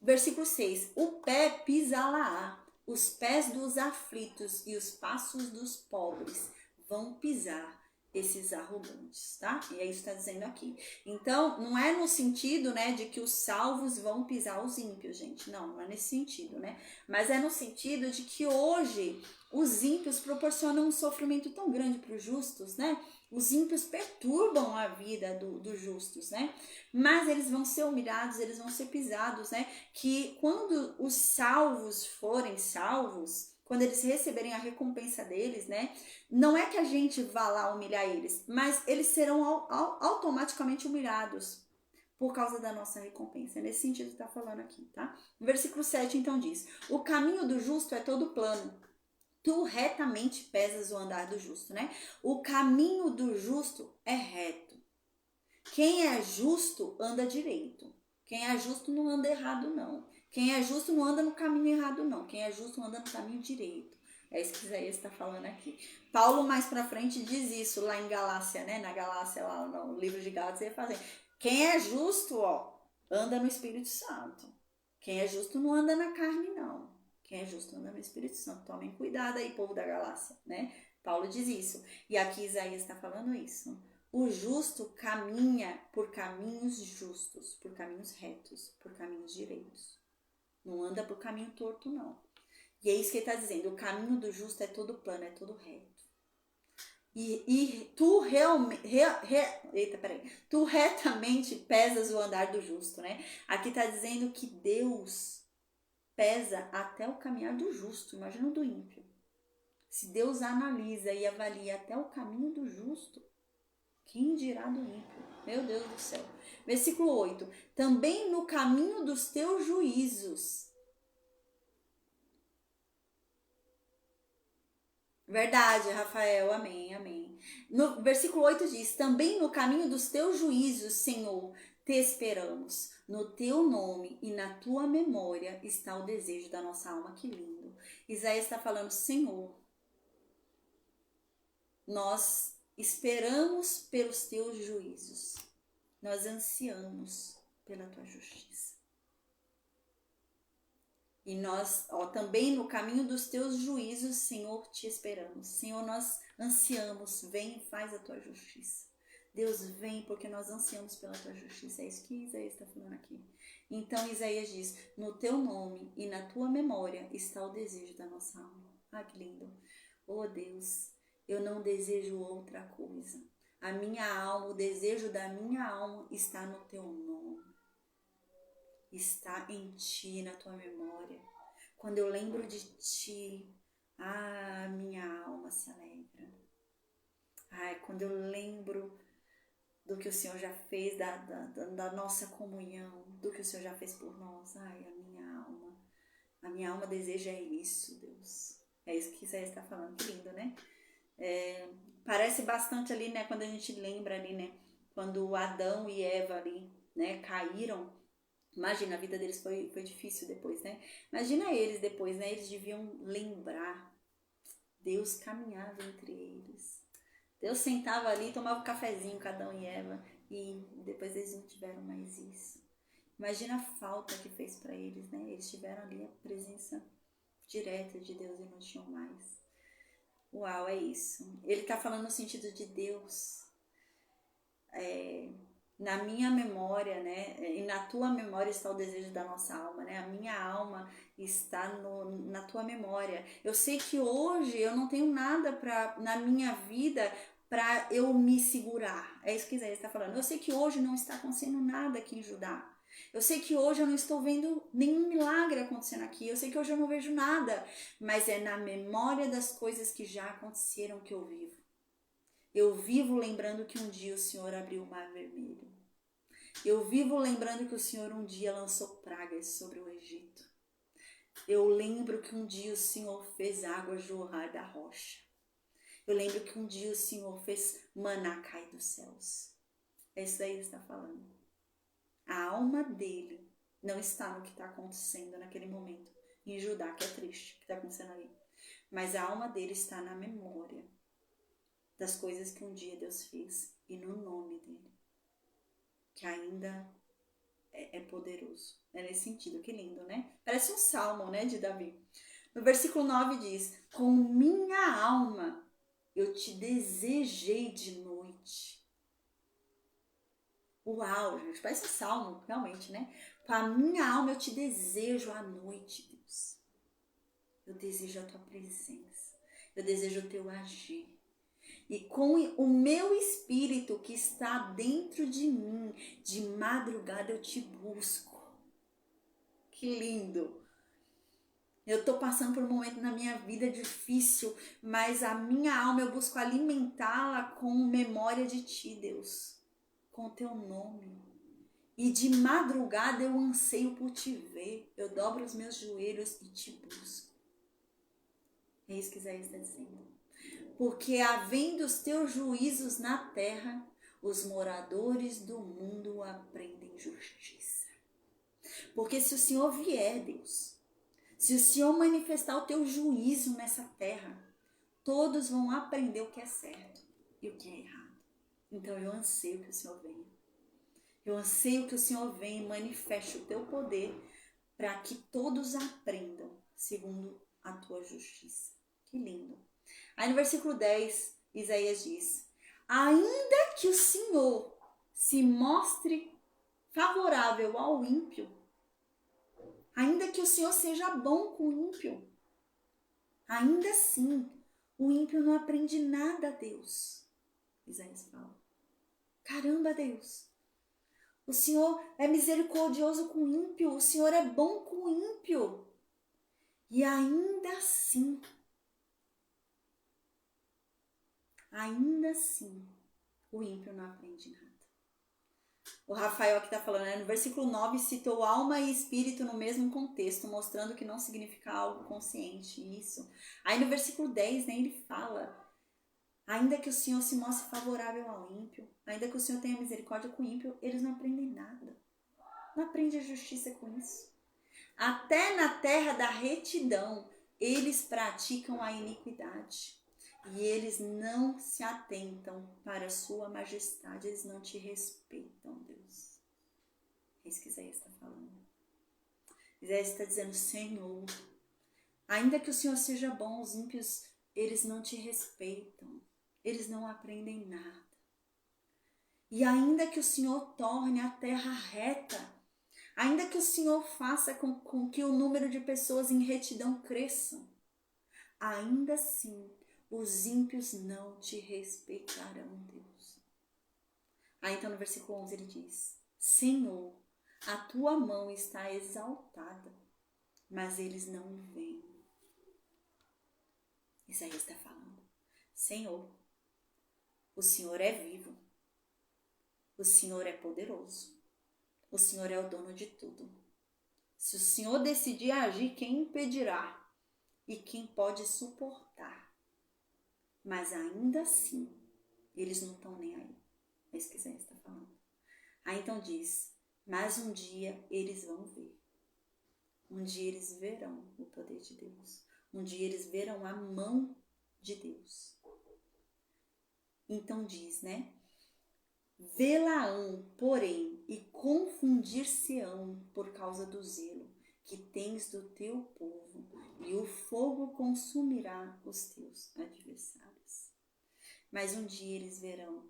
Versículo 6. O pé pisá-la-á, os pés dos aflitos e os passos dos pobres vão pisar esses arrogantes, tá? E é isso que está dizendo aqui. Então, não é no sentido, né, de que os salvos vão pisar os ímpios, gente. Não, não é nesse sentido, né? Mas é no sentido de que hoje os ímpios proporcionam um sofrimento tão grande para os justos, né? Os ímpios perturbam a vida dos justos, né? Mas eles vão ser humilhados, eles vão ser pisados, né? Que quando os salvos forem salvos, quando eles receberem a recompensa deles, né? Não é que a gente vá lá humilhar eles, mas eles serão automaticamente humilhados por causa da nossa recompensa. É nesse sentido que está falando aqui, tá? O versículo 7 então diz: o caminho do justo é todo plano. Tu retamente pesas o andar do justo, né? O caminho do justo é reto. Quem é justo anda direito. Quem é justo não anda errado, não. Quem é justo não anda no caminho errado, não. Quem é justo anda no caminho direito. É isso que Isaías está falando aqui. Paulo, mais pra frente, diz isso lá em Galácia, né? Na Galácia, lá no livro de Gálatas, ele fala assim: quem é justo, ó, anda no Espírito Santo. Quem é justo não anda na carne, não. Quem é justo anda no Espírito Santo. Tomem cuidado aí, povo da Galácia, né? Paulo diz isso. E aqui Isaías está falando isso. O justo caminha por caminhos justos, por caminhos retos, por caminhos direitos. Não anda por caminho torto, não. E é isso que ele está dizendo. O caminho do justo é todo plano, é todo reto. E tu realmente. Tu retamente pesas o andar do justo, né? Aqui está dizendo que Deus pesa até o caminhar do justo. Imagina o do ímpio. Se Deus analisa e avalia até o caminho do justo, quem dirá do ímpio? Meu Deus do céu. Versículo 8. Também no caminho dos teus juízos. Verdade, Rafael. Amém, amém. No versículo 8 diz: também no caminho dos teus juízos, Senhor, te esperamos. No teu nome e na tua memória está o desejo da nossa alma. Que lindo. Isaías está falando: Senhor, nós esperamos pelos teus juízos. Nós ansiamos pela tua justiça. E nós, ó, também no caminho dos teus juízos, Senhor, te esperamos. Senhor, nós ansiamos, vem e faz a tua justiça. Deus, vem porque nós ansiamos pela tua justiça. É isso que Isaías está falando aqui. Então Isaías diz: no teu nome e na tua memória está o desejo da nossa alma. Ah, que lindo. Oh Deus, eu não desejo outra coisa. A minha alma, o desejo da minha alma está no teu nome. Está em ti, na tua memória. Quando eu lembro de ti, minha alma se alegra. Quando eu lembro do que o Senhor já fez, da nossa comunhão, do que o Senhor já fez por nós, a minha alma deseja isso, Deus. É isso que Isaías está falando, que lindo, né? Parece bastante ali, né, quando a gente lembra ali, né, quando Adão e Eva ali, né, caíram. Imagina, a vida deles foi difícil depois, né? Imagina eles depois, né? Eles deviam lembrar. Deus caminhava entre eles. Deus sentava ali, tomava um cafezinho, cada um e Eva, e depois eles não tiveram mais isso. Imagina a falta que fez para eles, né? Eles tiveram ali a presença direta de Deus e não tinham mais. Uau, é isso. Ele tá falando no sentido de Deus. Na minha memória, né, e na tua memória está o desejo da nossa alma, né, a minha alma está na tua memória. Eu sei que hoje eu não tenho nada na minha vida para eu me segurar, é isso que Isaías está falando. Eu sei que hoje não está acontecendo nada aqui em Judá. Eu sei que hoje eu não estou vendo nenhum milagre acontecendo aqui, eu sei que hoje eu não vejo nada, mas é na memória das coisas que já aconteceram que eu vivo. Eu vivo lembrando que um dia o Senhor abriu o mar vermelho. Eu vivo lembrando que o Senhor um dia lançou pragas sobre o Egito. Eu lembro que um dia o Senhor fez água jorrar da rocha. Eu lembro que um dia o Senhor fez maná cair dos céus. É isso aí que está falando. A alma dele não está no que está acontecendo naquele momento em Judá, que é triste o que está acontecendo ali. Mas a alma dele está na memória das coisas que um dia Deus fez e no nome dele, que ainda é poderoso. É nesse sentido, que lindo, né? Parece um salmo, né, de Davi. No versículo 9 diz: com minha alma eu te desejei de noite. Uau, gente, parece um salmo, realmente, né? Com a minha alma eu te desejo à noite, Deus. Eu desejo a tua presença. Eu desejo o teu agir. E com o meu espírito que está dentro de mim, de madrugada eu te busco. Que lindo! Eu estou passando por um momento na minha vida difícil, mas a minha alma eu busco alimentá-la com memória de ti, Deus, com o teu nome. E de madrugada eu anseio por te ver. Eu dobro os meus joelhos e te busco. É isso que Isaías está dizendo. Porque havendo os teus juízos na terra, os moradores do mundo aprendem justiça. Porque se o Senhor vier, Deus, se o Senhor manifestar o teu juízo nessa terra, todos vão aprender o que é certo e o que é errado. Então eu anseio que o Senhor venha. Eu anseio que o Senhor venha e manifeste o teu poder para que todos aprendam segundo a tua justiça. Que lindo. Aí no versículo 10, Isaías diz: ainda que o Senhor se mostre favorável ao ímpio, ainda que o Senhor seja bom com o ímpio, ainda assim o ímpio não aprende nada a Deus. Isaías fala: caramba, Deus, o Senhor é misericordioso com o ímpio, o Senhor é bom com o ímpio. E ainda assim, o ímpio não aprende nada. O Rafael aqui está falando, né? No versículo 9, citou alma e espírito no mesmo contexto, mostrando que não significa algo consciente, isso. Aí no versículo 10, né, ele fala: ainda que o Senhor se mostre favorável ao ímpio, ainda que o Senhor tenha misericórdia com o ímpio, eles não aprendem nada. Não aprende a justiça com isso. Até na terra da retidão, eles praticam a iniquidade. E eles não se atentam para a sua majestade, eles não te respeitam, Deus. É isso que Isaías está falando. Isaías está dizendo: Senhor, ainda que o Senhor seja bom, os ímpios, eles não te respeitam, eles não aprendem nada. E ainda que o Senhor torne a terra reta, ainda que o Senhor faça com que o número de pessoas em retidão cresçam, ainda assim os ímpios não te respeitarão, Deus. Aí então no versículo 11 ele diz: Senhor, a tua mão está exaltada, mas eles não veem. Isaías está falando: Senhor, o Senhor é vivo, o Senhor é poderoso, o Senhor é o dono de tudo. Se o Senhor decidir agir, quem impedirá? E quem pode suportar? Mas ainda assim, eles não estão nem aí. É isso que Isaías está falando. Aí então diz: mas um dia eles vão ver. Um dia eles verão o poder de Deus. Um dia eles verão a mão de Deus. Então diz, né? Vê-la-ão, porém, e confundir-se-ão por causa do zelo que tens do teu povo, e o fogo consumirá os teus adversários. Mas um dia eles verão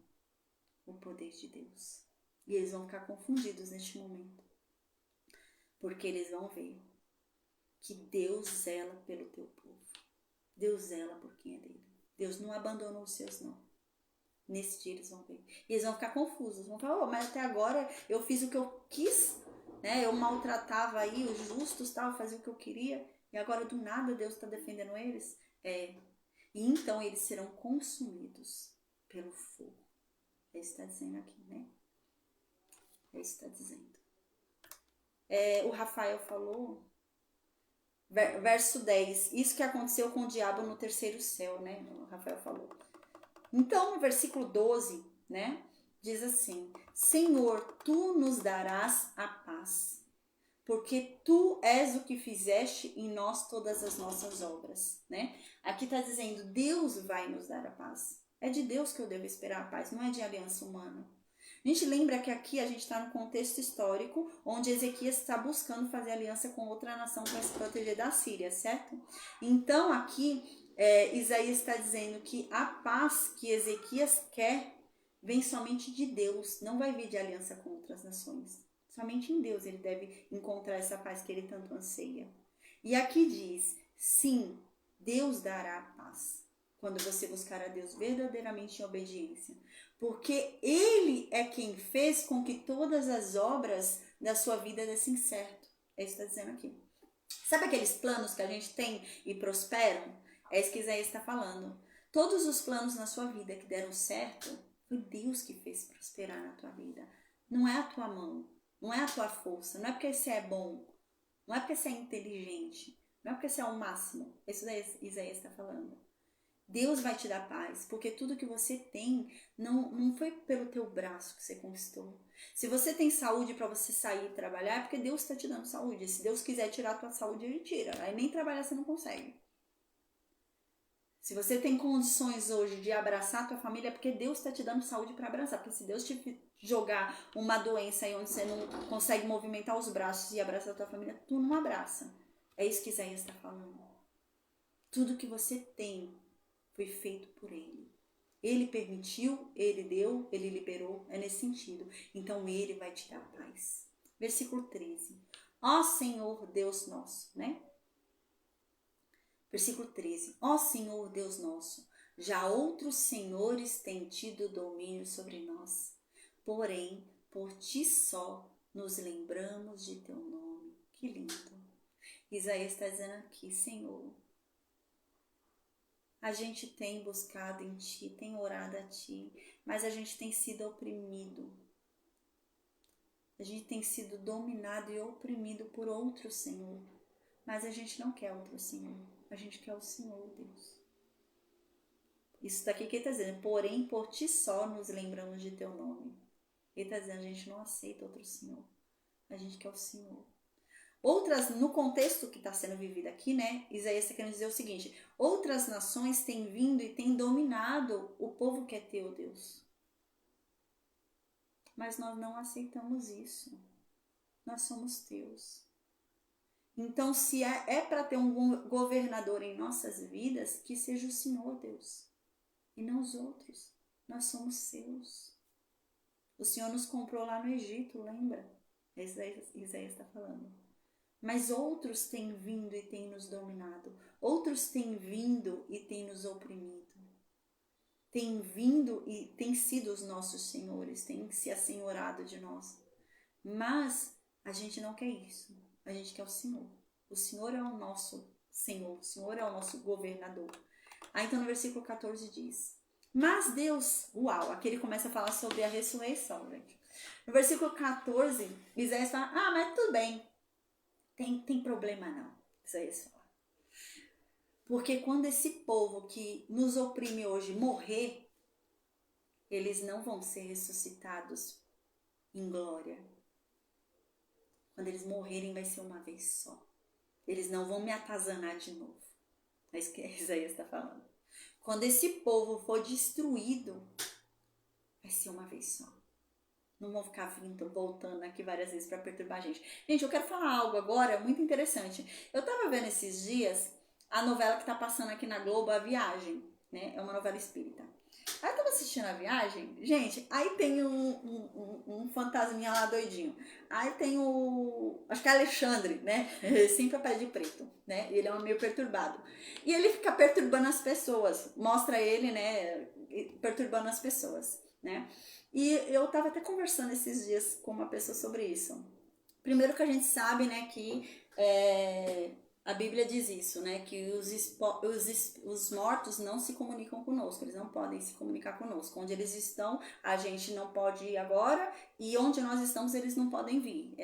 o poder de Deus. E eles vão ficar confundidos neste momento. Porque eles vão ver que Deus zela pelo teu povo. Deus zela por quem é dele. Deus não abandonou os seus, não. Nesse dia eles vão ver. E eles vão ficar confusos. Vão falar: mas até agora eu fiz o que eu quis, né? Eu maltratava aí os justos, tal, fazia o que eu queria. E agora do nada Deus está defendendo eles. E então eles serão consumidos pelo fogo. É isso que está dizendo aqui, né? É isso que está dizendo. O Rafael falou, verso 10, isso que aconteceu com o diabo no terceiro céu, né? O Rafael falou. Então, no versículo 12, né? Diz assim: Senhor, tu nos darás a paz, porque tu és o que fizeste em nós todas as nossas obras, né? Aqui está dizendo: Deus vai nos dar a paz. É de Deus que eu devo esperar a paz, não é de aliança humana. A gente lembra que aqui a gente está no contexto histórico, onde Ezequias está buscando fazer aliança com outra nação para se proteger da Síria, certo? Então aqui Isaías está dizendo que a paz que Ezequias quer vem somente de Deus, não vai vir de aliança com outras nações. Somente em Deus ele deve encontrar essa paz que ele tanto anseia. E aqui diz, sim, Deus dará a paz quando você buscar a Deus verdadeiramente em obediência. Porque Ele é quem fez com que todas as obras da sua vida dessem certo. É isso que está dizendo aqui. Sabe aqueles planos que a gente tem e prosperam? É isso que Isaías está falando. Todos os planos na sua vida que deram certo, foi Deus que fez prosperar na tua vida. Não é a tua mão, não é a tua força, não é porque você é bom, não é porque você é inteligente, não é porque você é o máximo. Isso daí Isaías está falando. Deus vai te dar paz, porque tudo que você tem não foi pelo teu braço que você conquistou. Se você tem saúde para você sair e trabalhar, é porque Deus está te dando saúde. Se Deus quiser tirar a tua saúde, Ele tira. Aí nem trabalhar você não consegue. Se você tem condições hoje de abraçar a tua família, é porque Deus está te dando saúde para abraçar. Porque se Deus te jogar uma doença aí onde você não consegue movimentar os braços e abraçar a tua família, tu não abraça. É isso que Isaías está falando. Tudo que você tem foi feito por Ele. Ele permitiu, Ele deu, Ele liberou. É nesse sentido. Então Ele vai te dar paz. Versículo 13. Ó Senhor Deus nosso, né? Versículo 13. Ó Senhor Deus nosso, já outros senhores têm tido domínio sobre nós. Porém, por ti só nos lembramos de teu nome. Que lindo. Isaías está dizendo aqui, Senhor, a gente tem buscado em Ti, tem orado a Ti, mas a gente tem sido oprimido. A gente tem sido dominado e oprimido por outro Senhor. Mas a gente não quer outro Senhor. A gente quer o Senhor, Deus. Isso daqui que ele está dizendo. Porém, por Ti só nos lembramos de Teu nome. Ele está dizendo, a gente não aceita outro Senhor. A gente quer o Senhor. Outras, no contexto que está sendo vivido aqui, né? Isaías está querendo dizer o seguinte: outras nações têm vindo e têm dominado o povo que é teu, Deus. Mas nós não aceitamos isso. Nós somos teus. Então, se é para ter um governador em nossas vidas, que seja o Senhor, Deus, e não os outros. Nós somos seus. O Senhor nos comprou lá no Egito, lembra? Isaías está falando. Mas outros têm vindo e têm nos dominado. Outros têm vindo e têm nos oprimido. Têm vindo e têm sido os nossos senhores, têm se assenhorado de nós. Mas a gente não quer isso. A gente quer o Senhor. O Senhor é o nosso Senhor. O Senhor é o nosso governador. Aí então no versículo 14 diz: mas Deus, uau, aqui ele começa a falar sobre a ressurreição, gente. No versículo 14, Isaías fala: mas tudo bem. Tem problema não, Isaías fala. Porque quando esse povo que nos oprime hoje morrer, eles não vão ser ressuscitados em glória. Quando eles morrerem vai ser uma vez só. Eles não vão me atazanar de novo. É isso que Isaías está falando. Quando esse povo for destruído, vai ser uma vez só. Não vão ficar vindo, voltando aqui várias vezes para perturbar a gente. Gente, eu quero falar algo agora muito interessante. Eu tava vendo esses dias a novela que tá passando aqui na Globo, A Viagem, né? É uma novela espírita. Aí eu tava assistindo A Viagem, gente, aí tem um fantasminha lá doidinho. Aí tem acho que é Alexandre, né? Sempre a pé de preto, né? Ele é meio perturbado. E ele fica perturbando as pessoas. Mostra ele, né? Perturbando as pessoas, né? E eu tava até conversando esses dias com uma pessoa sobre isso. Primeiro que a gente sabe, né, que a Bíblia diz isso, né, que os mortos não se comunicam conosco, eles não podem se comunicar conosco. Onde eles estão, a gente não pode ir agora, e onde nós estamos, eles não podem vir.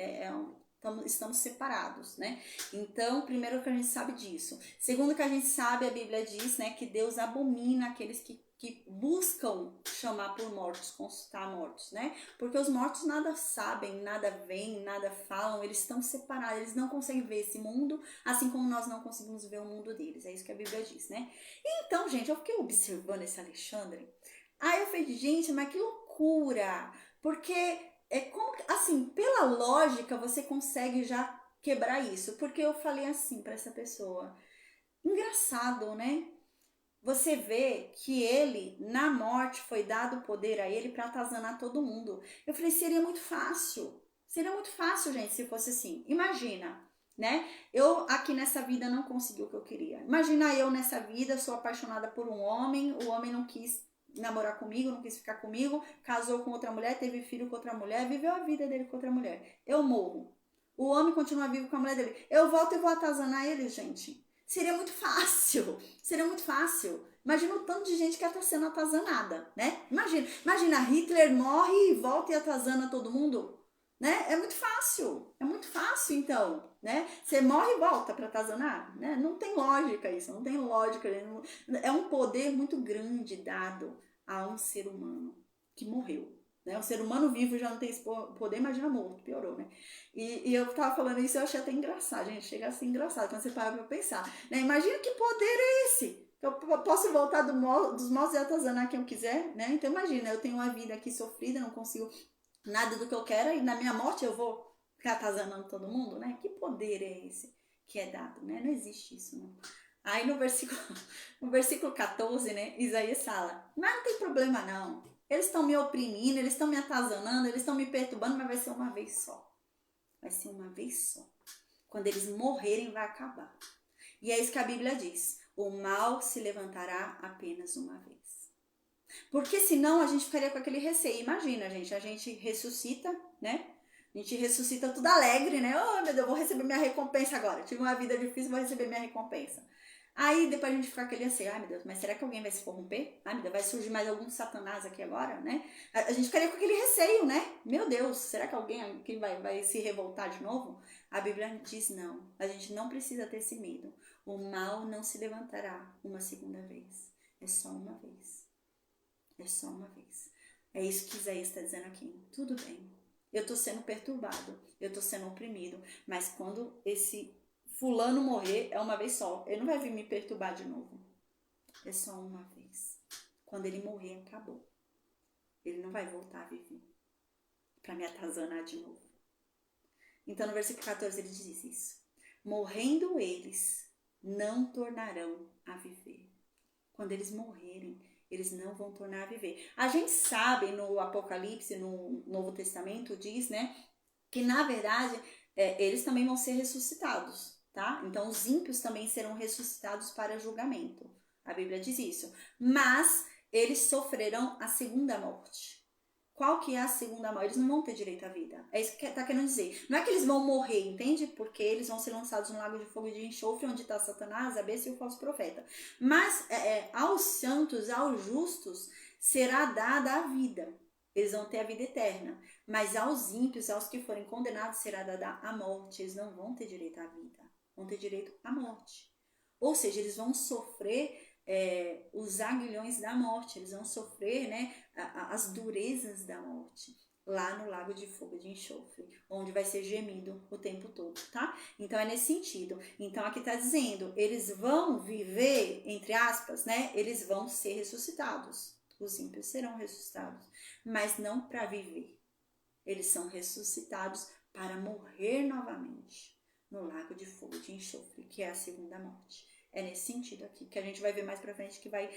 Estamos separados, né? Então, primeiro que a gente sabe disso. Segundo que a gente sabe, a Bíblia diz, né, que Deus abomina aqueles que buscam chamar por mortos, consultar mortos, né? Porque os mortos nada sabem, nada veem, nada falam, eles estão separados, eles não conseguem ver esse mundo, assim como nós não conseguimos ver o mundo deles. É isso que a Bíblia diz, né? Então, gente, eu fiquei observando esse Alexandre. Aí eu falei, gente, mas que loucura loucura, porque é como, assim, pela lógica você consegue já quebrar isso, porque eu falei assim para essa pessoa, engraçado, né? Você vê que ele, na morte, foi dado poder a ele para atazanar todo mundo. Eu falei, seria muito fácil. Seria muito fácil, gente, se fosse assim. Imagina, né? Eu aqui nessa vida não consegui o que eu queria. Imagina eu nessa vida, sou apaixonada por um homem, o homem não quis namorar comigo, não quis ficar comigo, casou com outra mulher, teve filho com outra mulher, viveu a vida dele com outra mulher. Eu morro. O homem continua vivo com a mulher dele. Eu volto e vou atazanar ele, gente. Seria muito fácil. Seria muito fácil. Imagina o tanto de gente que está sendo atazanada, né? Imagina Hitler morre e volta e atazana todo mundo, né? É muito fácil então, né? Você morre e volta para atazanar, né? Não tem lógica isso, não tem lógica. É um poder muito grande dado a um ser humano que morreu. Né? O ser humano vivo já não tem esse poder, imagina morto, piorou, né? E eu tava falando isso, eu achei até engraçado, gente, chega a ser engraçado quando você para pra pensar, né? Imagina que poder é esse? Eu posso voltar dos mortos e atazanar quem eu quiser, né? Então imagina, eu tenho uma vida aqui sofrida, não consigo nada do que eu quero e na minha morte eu vou ficar atazanando todo mundo, né? Que poder é esse que é dado, né? Não existe isso, não. Aí no versículo 14, né, Isaías fala, mas não tem problema não. Eles estão me oprimindo, eles estão me atazanando, eles estão me perturbando, mas vai ser uma vez só. Vai ser uma vez só. Quando eles morrerem, vai acabar. E é isso que a Bíblia diz. O mal se levantará apenas uma vez. Porque senão a gente ficaria com aquele receio. Imagina, gente, a gente ressuscita, né? A gente ressuscita tudo alegre, né? Oh, meu Deus, eu vou receber minha recompensa agora. Tive uma vida difícil, vou receber minha recompensa. Aí depois a gente fica aquele assim, ai meu Deus, mas será que alguém vai se corromper? Ai meu Deus, vai surgir mais algum satanás aqui agora, né? A gente ficaria com aquele receio, né? Meu Deus, será que alguém aqui vai se revoltar de novo? A Bíblia diz não, a gente não precisa ter esse medo. O mal não se levantará uma segunda vez, é só uma vez. É só uma vez. É isso que Isaías está dizendo aqui. Tudo bem, eu estou sendo perturbado, eu estou sendo oprimido, mas quando esse fulano morrer, é uma vez só. Ele não vai vir me perturbar de novo. É só uma vez. Quando ele morrer, acabou. Ele não vai voltar a viver para me atazanar de novo. Então, no versículo 14, ele diz isso. Morrendo eles, não tornarão a viver. Quando eles morrerem, eles não vão tornar a viver. A gente sabe no Apocalipse, no Novo Testamento, diz, né, que na verdade eles também vão ser ressuscitados. Tá? Então os ímpios também serão ressuscitados para julgamento. A Bíblia diz isso. Mas eles sofrerão a segunda morte. Qual que é a segunda morte? Eles não vão ter direito à vida. É isso que está querendo dizer. Não é que eles vão morrer, entende? Porque eles vão ser lançados no lago de fogo e de enxofre, onde está Satanás, a besta e o falso profeta. Mas aos santos, aos justos, será dada a vida. Eles vão ter a vida eterna. Mas aos ímpios, aos que forem condenados, será dada a morte. Eles não vão ter direito à vida. Vão ter direito à morte. Ou seja, eles vão sofrer os aguilhões da morte, eles vão sofrer, né, as durezas da morte, lá no lago de fogo de enxofre, onde vai ser gemido o tempo todo, tá? Então é nesse sentido. Então aqui tá dizendo, eles vão viver, entre aspas, né, eles vão ser ressuscitados. Os ímpios serão ressuscitados, mas não para viver. Eles são ressuscitados para morrer novamente no lago de fogo de enxofre, que é a segunda morte. É nesse sentido aqui, que a gente vai ver mais pra frente, que vai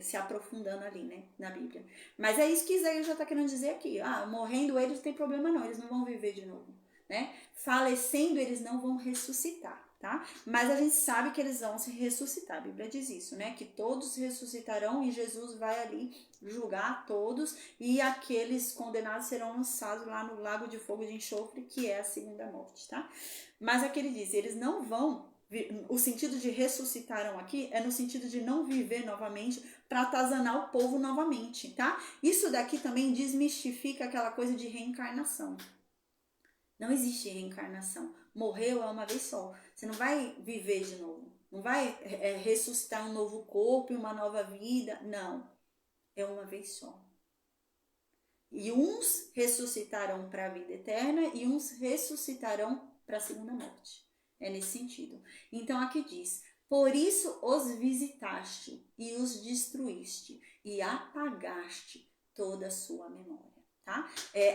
se aprofundando ali, né, na Bíblia. Mas é isso que Isaías já tá querendo dizer aqui. Ah, morrendo eles não tem problema não, eles não vão viver de novo, né? Falecendo eles não vão ressuscitar, tá? Mas a gente sabe que eles vão se ressuscitar, a Bíblia diz isso, né? Que todos ressuscitarão e Jesus vai ali julgar todos e aqueles condenados serão lançados lá no lago de fogo de enxofre, que é a segunda morte, tá? Mas aqui ele diz, eles não vão, o sentido de ressuscitarão aqui é no sentido de não viver novamente para atazanar o povo novamente, tá? Isso daqui também desmistifica aquela coisa de reencarnação. Não existe reencarnação. Morreu é uma vez só. Você não vai viver de novo. Não vai ressuscitar um novo corpo e uma nova vida. Não. É uma vez só. E uns ressuscitarão para a vida eterna e uns ressuscitarão para a segunda morte. É nesse sentido. Então aqui diz, por isso os visitaste e os destruíste e apagaste toda a sua memória. Tá?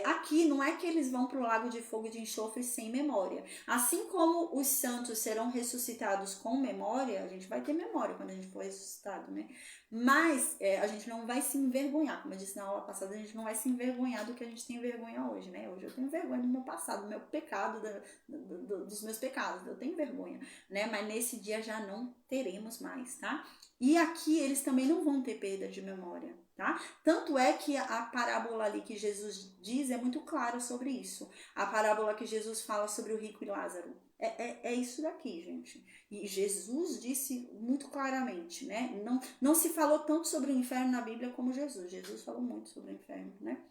Aqui não é que eles vão para o lago de fogo e de enxofre sem memória. Assim como os santos serão ressuscitados com memória, a gente vai ter memória quando a gente for ressuscitado, né? Mas a gente não vai se envergonhar, como eu disse na aula passada, a gente não vai se envergonhar do que a gente tem vergonha hoje, né? Hoje eu tenho vergonha do meu passado, do meu pecado, dos meus pecados, eu tenho vergonha, né? Mas nesse dia já não teremos mais, tá? E aqui eles também não vão ter perda de memória, tá? Tanto é que a parábola ali que Jesus diz é muito clara sobre isso. A parábola que Jesus fala sobre o rico e Lázaro. É isso daqui, gente. E Jesus disse muito claramente, né? Não se falou tanto sobre o inferno na Bíblia como Jesus. Jesus falou muito sobre o inferno, né?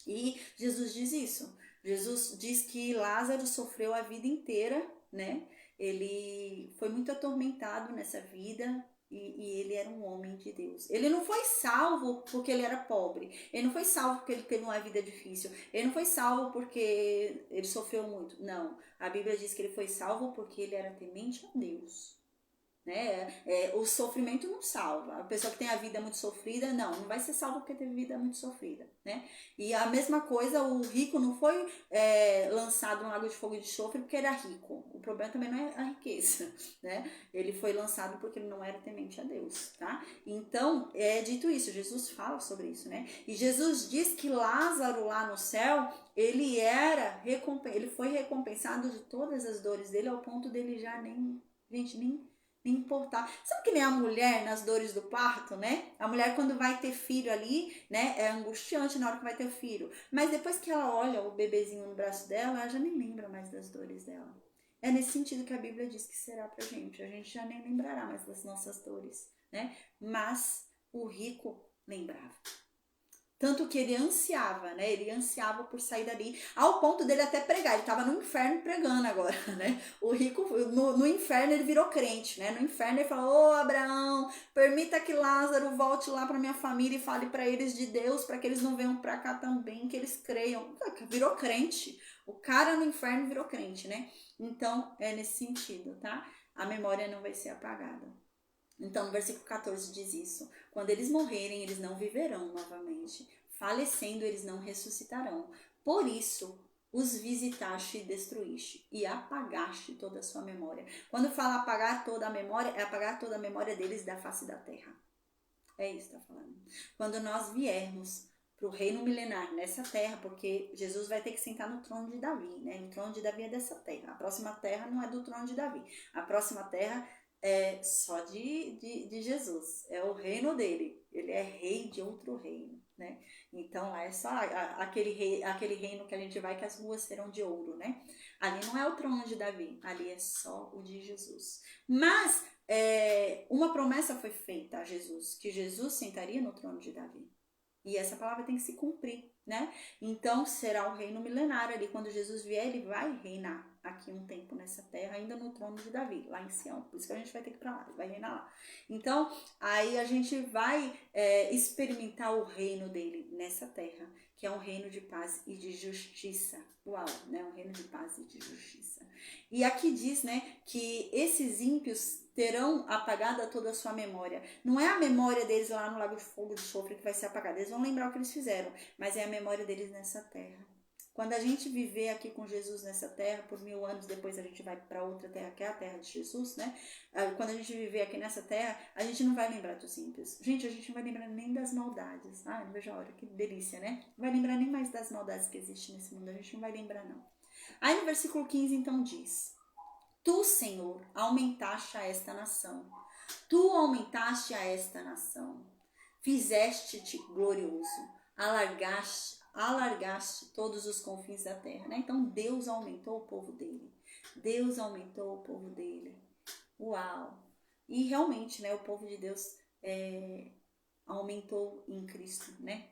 E Jesus diz isso. Jesus diz que Lázaro sofreu a vida inteira, né? Ele foi muito atormentado nessa vida, e ele era um homem de Deus. Ele não foi salvo porque ele era pobre. Ele não foi salvo porque ele teve uma vida difícil. Ele não foi salvo porque ele sofreu muito. Não. A Bíblia diz que ele foi salvo porque ele era temente a Deus. Né? O sofrimento não salva. A pessoa que tem a vida muito sofrida, não vai ser salva porque teve vida muito sofrida, né? E a mesma coisa, o rico não foi lançado no lago de fogo e de enxofre porque era rico. O problema também não é a riqueza, né? Ele foi lançado porque ele não era temente a Deus, tá? Então, dito isso, Jesus fala sobre isso, né? E Jesus diz que Lázaro lá no céu, ele foi recompensado de todas as dores dele ao ponto dele já nem importar. Sabe que nem a mulher nas dores do parto, né? A mulher quando vai ter filho ali, né? É angustiante na hora que vai ter filho. Mas depois que ela olha o bebezinho no braço dela, ela já nem lembra mais das dores dela. É nesse sentido que a Bíblia diz que será pra gente. A gente já nem lembrará mais das nossas dores, né? Mas o rico lembrava. Tanto que ele ansiava, né? Ele ansiava por sair dali, ao ponto dele até pregar. Ele estava no inferno pregando agora, né? O rico, no inferno, ele virou crente, né? No inferno, ele falou: ô Abraão, permita que Lázaro volte lá para minha família e fale para eles de Deus, para que eles não venham para cá também, que eles creiam. Virou crente. O cara no inferno virou crente, né? Então, é nesse sentido, tá? A memória não vai ser apagada. Então, no versículo 14 diz isso. Quando eles morrerem, eles não viverão novamente. Falecendo, eles não ressuscitarão. Por isso, os visitaste e destruíste, e apagaste toda a sua memória. Quando fala apagar toda a memória, é apagar toda a memória deles da face da terra. É isso que está falando. Quando nós viermos para o reino milenar nessa terra, porque Jesus vai ter que sentar no trono de Davi, né? O trono de Davi é dessa terra. A próxima terra não é do trono de Davi. A próxima terra é só de Jesus, é o reino dele, ele é rei de outro reino, né? Então lá é só aquele reino que a gente vai que as ruas serão de ouro, né? Ali não é o trono de Davi, ali é só o de Jesus. Mas uma promessa foi feita a Jesus, que Jesus sentaria no trono de Davi. E essa palavra tem que se cumprir, né? Então será o reino milenário ali. Quando Jesus vier, ele vai reinar aqui um tempo nessa terra, ainda no trono de Davi, lá em Sião. Por isso que a gente vai ter que ir pra lá, ele vai reinar lá. Então, aí a gente vai experimentar o reino dele nessa terra, que é um reino de paz e de justiça. Uau, né? Um reino de paz e de justiça. E aqui diz, né, que esses ímpios terão apagada toda a sua memória. Não é a memória deles lá no lago de fogo de enxofre que vai ser apagada. Eles vão lembrar o que eles fizeram, mas é a memória deles nessa terra. Quando a gente viver aqui com Jesus nessa terra, por 1000 anos depois a gente vai para outra terra, que é a terra de Jesus, né? Quando a gente viver aqui nessa terra, a gente não vai lembrar dos ímpios. Gente, a gente não vai lembrar nem das maldades. Ah, não vejo a hora, que delícia, né? Não vai lembrar nem mais das maldades que existem nesse mundo. A gente não vai lembrar, não. Aí no versículo 15, então, diz: Tu, Senhor, aumentaste a esta nação. Tu aumentaste a esta nação. Fizeste-te glorioso. Alargaste todos os confins da terra, né? Então Deus aumentou o povo dele. Deus aumentou o povo dele. Uau! E realmente, né? O povo de Deus aumentou em Cristo, né?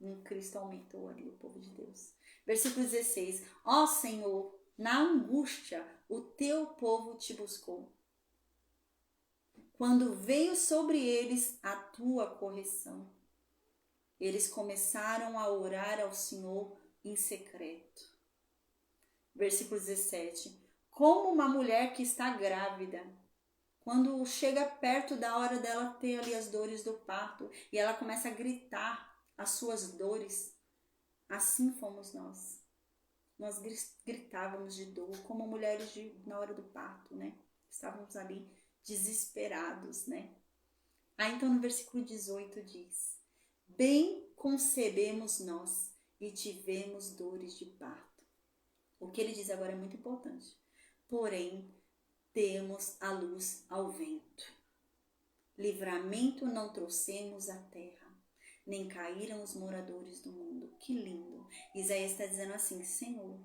Em Cristo aumentou ali o povo de Deus. Versículo 16. Ó Senhor, na angústia o teu povo te buscou. Quando veio sobre eles a tua correção, eles começaram a orar ao Senhor em secreto. Versículo 17. Como uma mulher que está grávida, quando chega perto da hora dela ter ali as dores do parto, e ela começa a gritar as suas dores, assim fomos nós. Nós gritávamos de dor, como mulheres na hora do parto, né? Estávamos ali desesperados, né? Aí então no versículo 18 diz: bem concebemos nós e tivemos dores de parto. O que ele diz agora é muito importante. Porém, demos a luz ao vento. Livramento não trouxemos à terra, nem caíram os moradores do mundo. Que lindo! Isaías está dizendo assim: Senhor,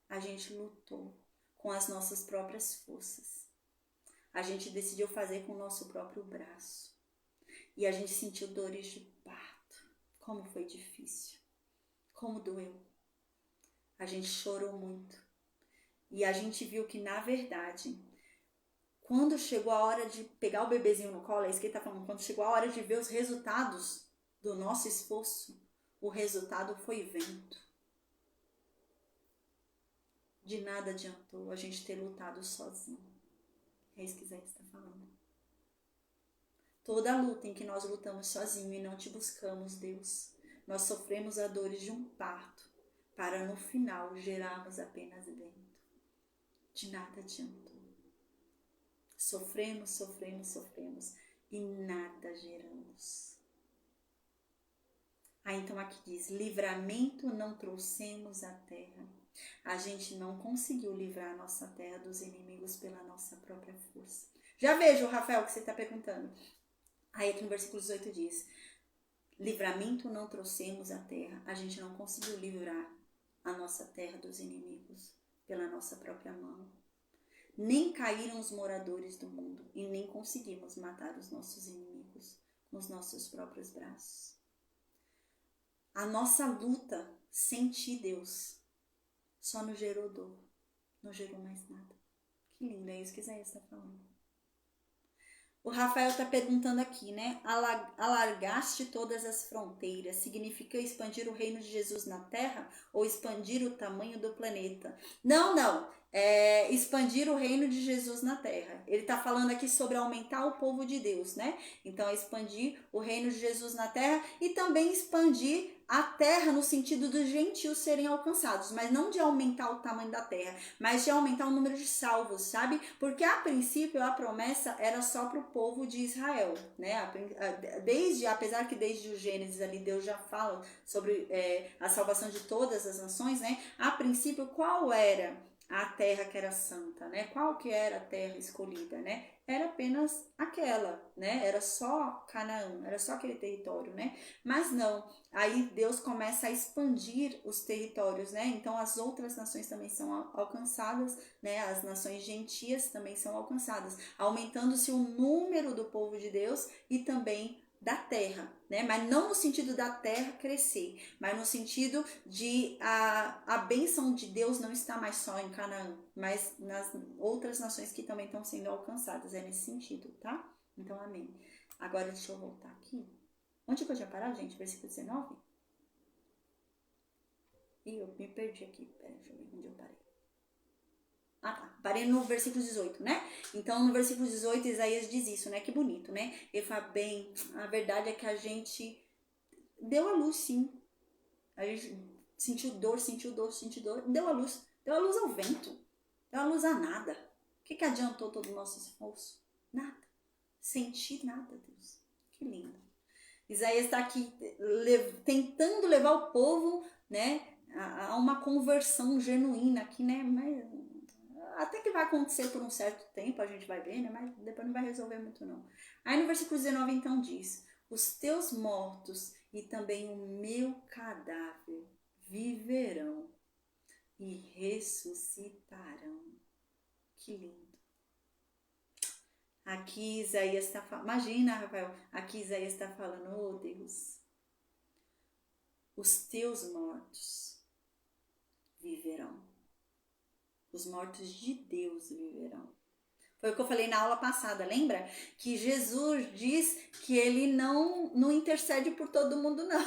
a gente lutou com as nossas próprias forças. A gente decidiu fazer com o nosso próprio braço. E a gente sentiu dores de parto. Como foi difícil. Como doeu. A gente chorou muito. E a gente viu que, na verdade, quando chegou a hora de pegar o bebezinho no colo, é isso que ele está falando, quando chegou a hora de ver os resultados do nosso esforço, o resultado foi vento. De nada adiantou a gente ter lutado sozinho. É isso que Isaías está falando. Toda a luta em que nós lutamos sozinho e não te buscamos, Deus, nós sofremos as dores de um parto, para no final gerarmos apenas vento. De nada adiantou. Sofremos, sofremos, sofremos e nada geramos. Aí então aqui diz: livramento não trouxemos à terra. A gente não conseguiu livrar a nossa terra dos inimigos pela nossa própria força. Já vejo, Rafael, que você está perguntando. Aí aqui no versículo 18 diz: livramento não trouxemos à terra. A gente não conseguiu livrar a nossa terra dos inimigos pela nossa própria mão. Nem caíram os moradores do mundo e nem conseguimos matar os nossos inimigos com os nossos próprios braços. A nossa luta sem ti, Deus, só nos gerou dor, não gerou mais nada. Que lindo, é isso que Isaías está falando. O Rafael está perguntando aqui, né? Alargaste todas as fronteiras, significa expandir o reino de Jesus na Terra ou expandir o tamanho do planeta? Não. É expandir o reino de Jesus na Terra. Ele está falando aqui sobre aumentar o povo de Deus, né? Então, expandir o reino de Jesus na Terra e também expandir a terra no sentido dos gentios serem alcançados, mas não de aumentar o tamanho da terra, mas de aumentar o número de salvos, sabe? Porque a princípio a promessa era só para o povo de Israel, né? Apesar que desde o Gênesis ali Deus já fala sobre a salvação de todas as nações, né? A princípio, qual era a terra que era santa, né? Qual que era a terra escolhida, né? Era apenas aquela, né? Era só Canaã, era só aquele território, né? Mas não, aí Deus começa a expandir os territórios, né? Então as outras nações também são alcançadas, né? As nações gentias também são alcançadas, aumentando-se o número do povo de Deus e também da terra, né? Mas não no sentido da terra crescer, mas no sentido de a bênção de Deus não está mais só em Canaã, mas nas outras nações que também estão sendo alcançadas, é nesse sentido, tá? Então, amém. Agora deixa eu voltar aqui. Onde que eu tinha parado, gente? Versículo 19? Ih, eu me perdi aqui. Pera, deixa eu ver onde eu parei. Ah, tá. Parei no versículo 18, né? Então, no versículo 18, Isaías diz isso, né? Que bonito, né? Ele fala, bem, a verdade é que a gente deu a luz, sim. A gente sentiu dor, deu a luz ao vento, deu a luz a nada. O que adiantou todo o nosso esforço? Nada. Senti nada, Deus. Que lindo. Isaías está aqui tentando levar o povo, né, a uma conversão genuína aqui, né? Mas até que vai acontecer por um certo tempo, a gente vai ver, né? Mas depois não vai resolver muito, não. Aí no versículo 19, então, diz: os teus mortos e também o meu cadáver viverão e ressuscitarão. Que lindo. Aqui Isaías está falando, imagina, Rafael, aqui Isaías está falando, oh Deus, os teus mortos viverão. Os mortos de Deus viverão. Foi o que eu falei na aula passada, lembra? Que Jesus diz que ele não intercede por todo mundo, não.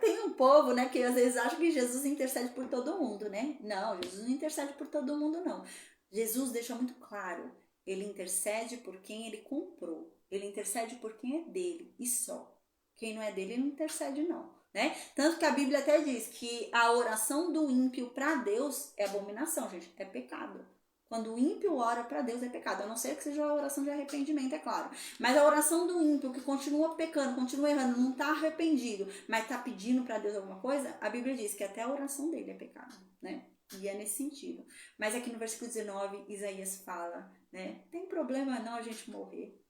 Tem um povo, né, que às vezes acha que Jesus intercede por todo mundo, né? Não, Jesus não intercede por todo mundo, não. Jesus deixa muito claro, ele intercede por quem ele comprou. Ele intercede por quem é dele e só. Quem não é dele não intercede não, né? Tanto que a Bíblia até diz que a oração do ímpio para Deus é abominação, gente, é pecado. Quando o ímpio ora para Deus é pecado, a não ser que seja a oração de arrependimento, é claro. Mas a oração do ímpio que continua pecando, continua errando, não está arrependido, mas está pedindo para Deus alguma coisa, a Bíblia diz que até a oração dele é pecado, né? E é nesse sentido. Mas aqui no versículo 19, Isaías fala, né? Tem problema não a gente morrer.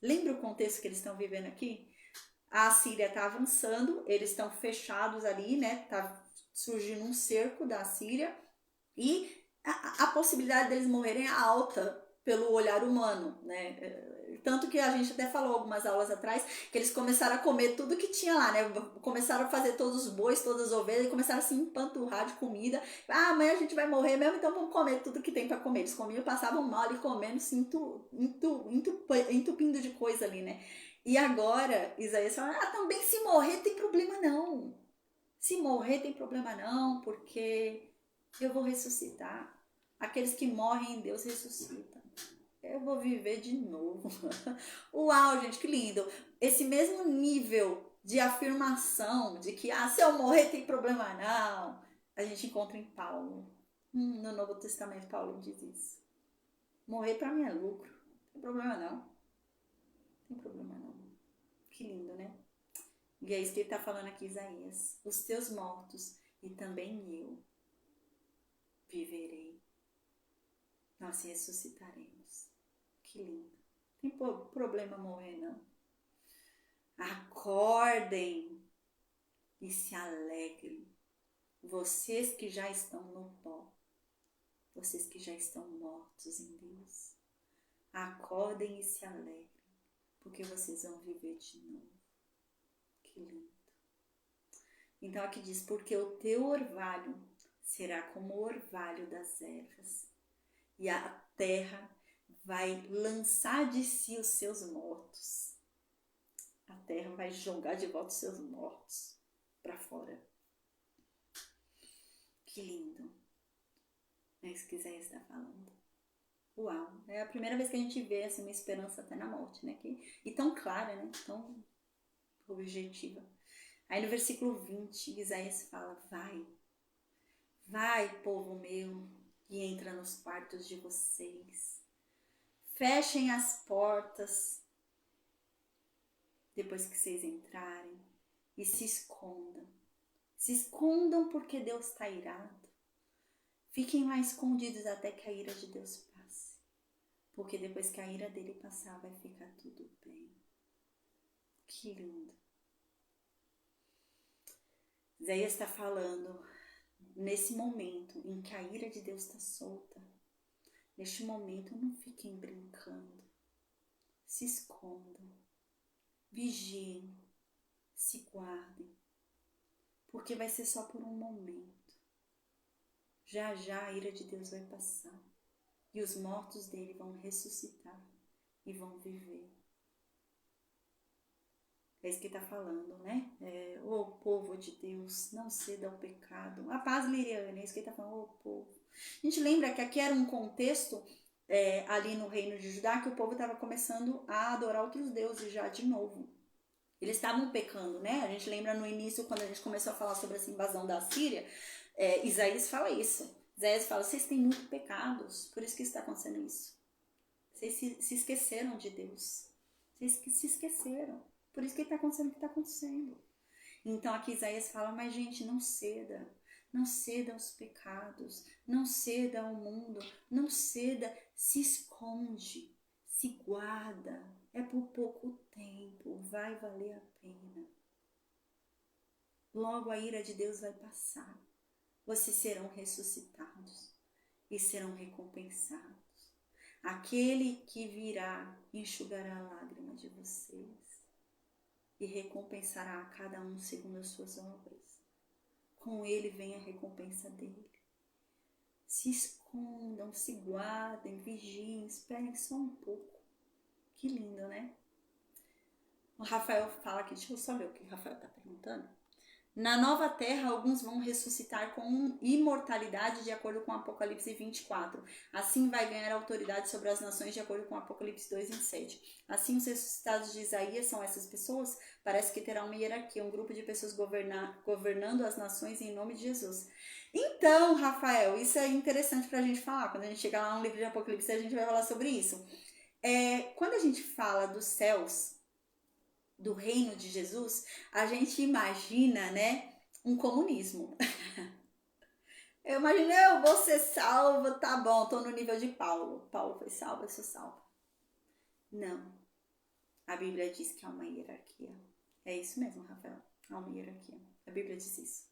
Lembra o contexto que eles estão vivendo aqui? A Síria está avançando, eles estão fechados ali, né? Tá surgindo um cerco da Síria e a possibilidade deles morrerem é alta pelo olhar humano, né? Tanto que a gente até falou algumas aulas atrás que eles começaram a comer tudo que tinha lá, né? Começaram a fazer todos os bois, todas as ovelhas e começaram a se empanturrar de comida. Ah, amanhã a gente vai morrer mesmo, então vamos comer tudo que tem para comer. Eles comiam, passavam mal ali comendo, se entupindo de coisa ali, né? E agora, Isaías fala, também se morrer tem problema não. Se morrer tem problema não, porque eu vou ressuscitar. Aqueles que morrem em Deus ressuscitam. Eu vou viver de novo. Uau, gente, que lindo. Esse mesmo nível de afirmação de que se eu morrer tem problema não, a gente encontra em Paulo. No Novo Testamento, Paulo diz isso. Morrer para mim é lucro. Não tem problema não. Não tem problema não. Que lindo, né? E é isso que ele está falando aqui, Isaías. Os teus mortos e também eu viverei. Nós ressuscitaremos. Que lindo. Não tem problema morrer, não. Acordem e se alegrem. Vocês que já estão no pó. Vocês que já estão mortos em Deus. Acordem e se alegrem. Porque vocês vão viver de novo. Que lindo. Então aqui diz, porque o teu orvalho será como o orvalho das ervas. E a terra vai lançar de si os seus mortos. A terra vai jogar de volta os seus mortos para fora. Que lindo. É isso que Isaías está falando. Uau, é a primeira vez que a gente vê assim, uma esperança até na morte, né? E tão clara, né? Tão objetiva. Aí no versículo 20, Isaías fala, vai, povo meu, e entra nos quartos de vocês. Fechem as portas depois que vocês entrarem e se escondam. Se escondam porque Deus está irado. Fiquem lá escondidos até que a ira de Deus passe. Porque depois que a ira dele passar, vai ficar tudo bem. Que lindo. Isaías está falando nesse momento em que a ira de Deus está solta. Neste momento, não fiquem brincando. Se escondam. Vigiem. Se guardem. Porque vai ser só por um momento. Já já a ira de Deus vai passar. E os mortos dele vão ressuscitar. E vão viver. É isso que está falando, né? Ô povo de Deus, não ceda ao pecado. A paz, Liriane, é isso que ele está falando, ô povo. A gente lembra que aqui era um contexto ali no reino de Judá que o povo estava começando a adorar outros deuses já de novo. Eles estavam pecando, né? A gente lembra no início, quando a gente começou a falar sobre essa invasão da Síria, Isaías fala isso. Isaías fala, vocês têm muitos pecados, por isso que está acontecendo isso. Vocês se esqueceram de Deus. Vocês se esqueceram. Por isso que está acontecendo o que está acontecendo. Então aqui Isaías fala, mas gente, não ceda. Não ceda aos pecados. Não ceda ao mundo. Não ceda. Se esconde. Se guarda. É por pouco tempo. Vai valer a pena. Logo a ira de Deus vai passar. Vocês serão ressuscitados. E serão recompensados. Aquele que virá enxugará a lágrima de vocês. E recompensará a cada um segundo as suas obras. Com ele vem a recompensa dele. Se escondam, se guardem, vigiem, esperem só um pouco. Que lindo, né? O Rafael fala aqui, deixa eu só ver o que o Rafael está perguntando. Na nova terra, alguns vão ressuscitar com imortalidade, de acordo com Apocalipse 24. Assim vai ganhar autoridade sobre as nações, de acordo com Apocalipse 2:27. Assim, os ressuscitados de Isaías são essas pessoas. Parece que terá uma hierarquia, um grupo de pessoas governando as nações em nome de Jesus. Então, Rafael, isso é interessante para a gente falar. Quando a gente chegar lá no livro de Apocalipse, a gente vai falar sobre isso. Quando a gente fala dos céus, do reino de Jesus, a gente imagina, né, um comunismo. Eu imagino, eu vou ser salvo, tá bom, tô no nível de Paulo. Paulo foi salvo, eu sou salvo. Não. A Bíblia diz que há uma hierarquia. É isso mesmo, Rafael. Há uma hierarquia. A Bíblia diz isso.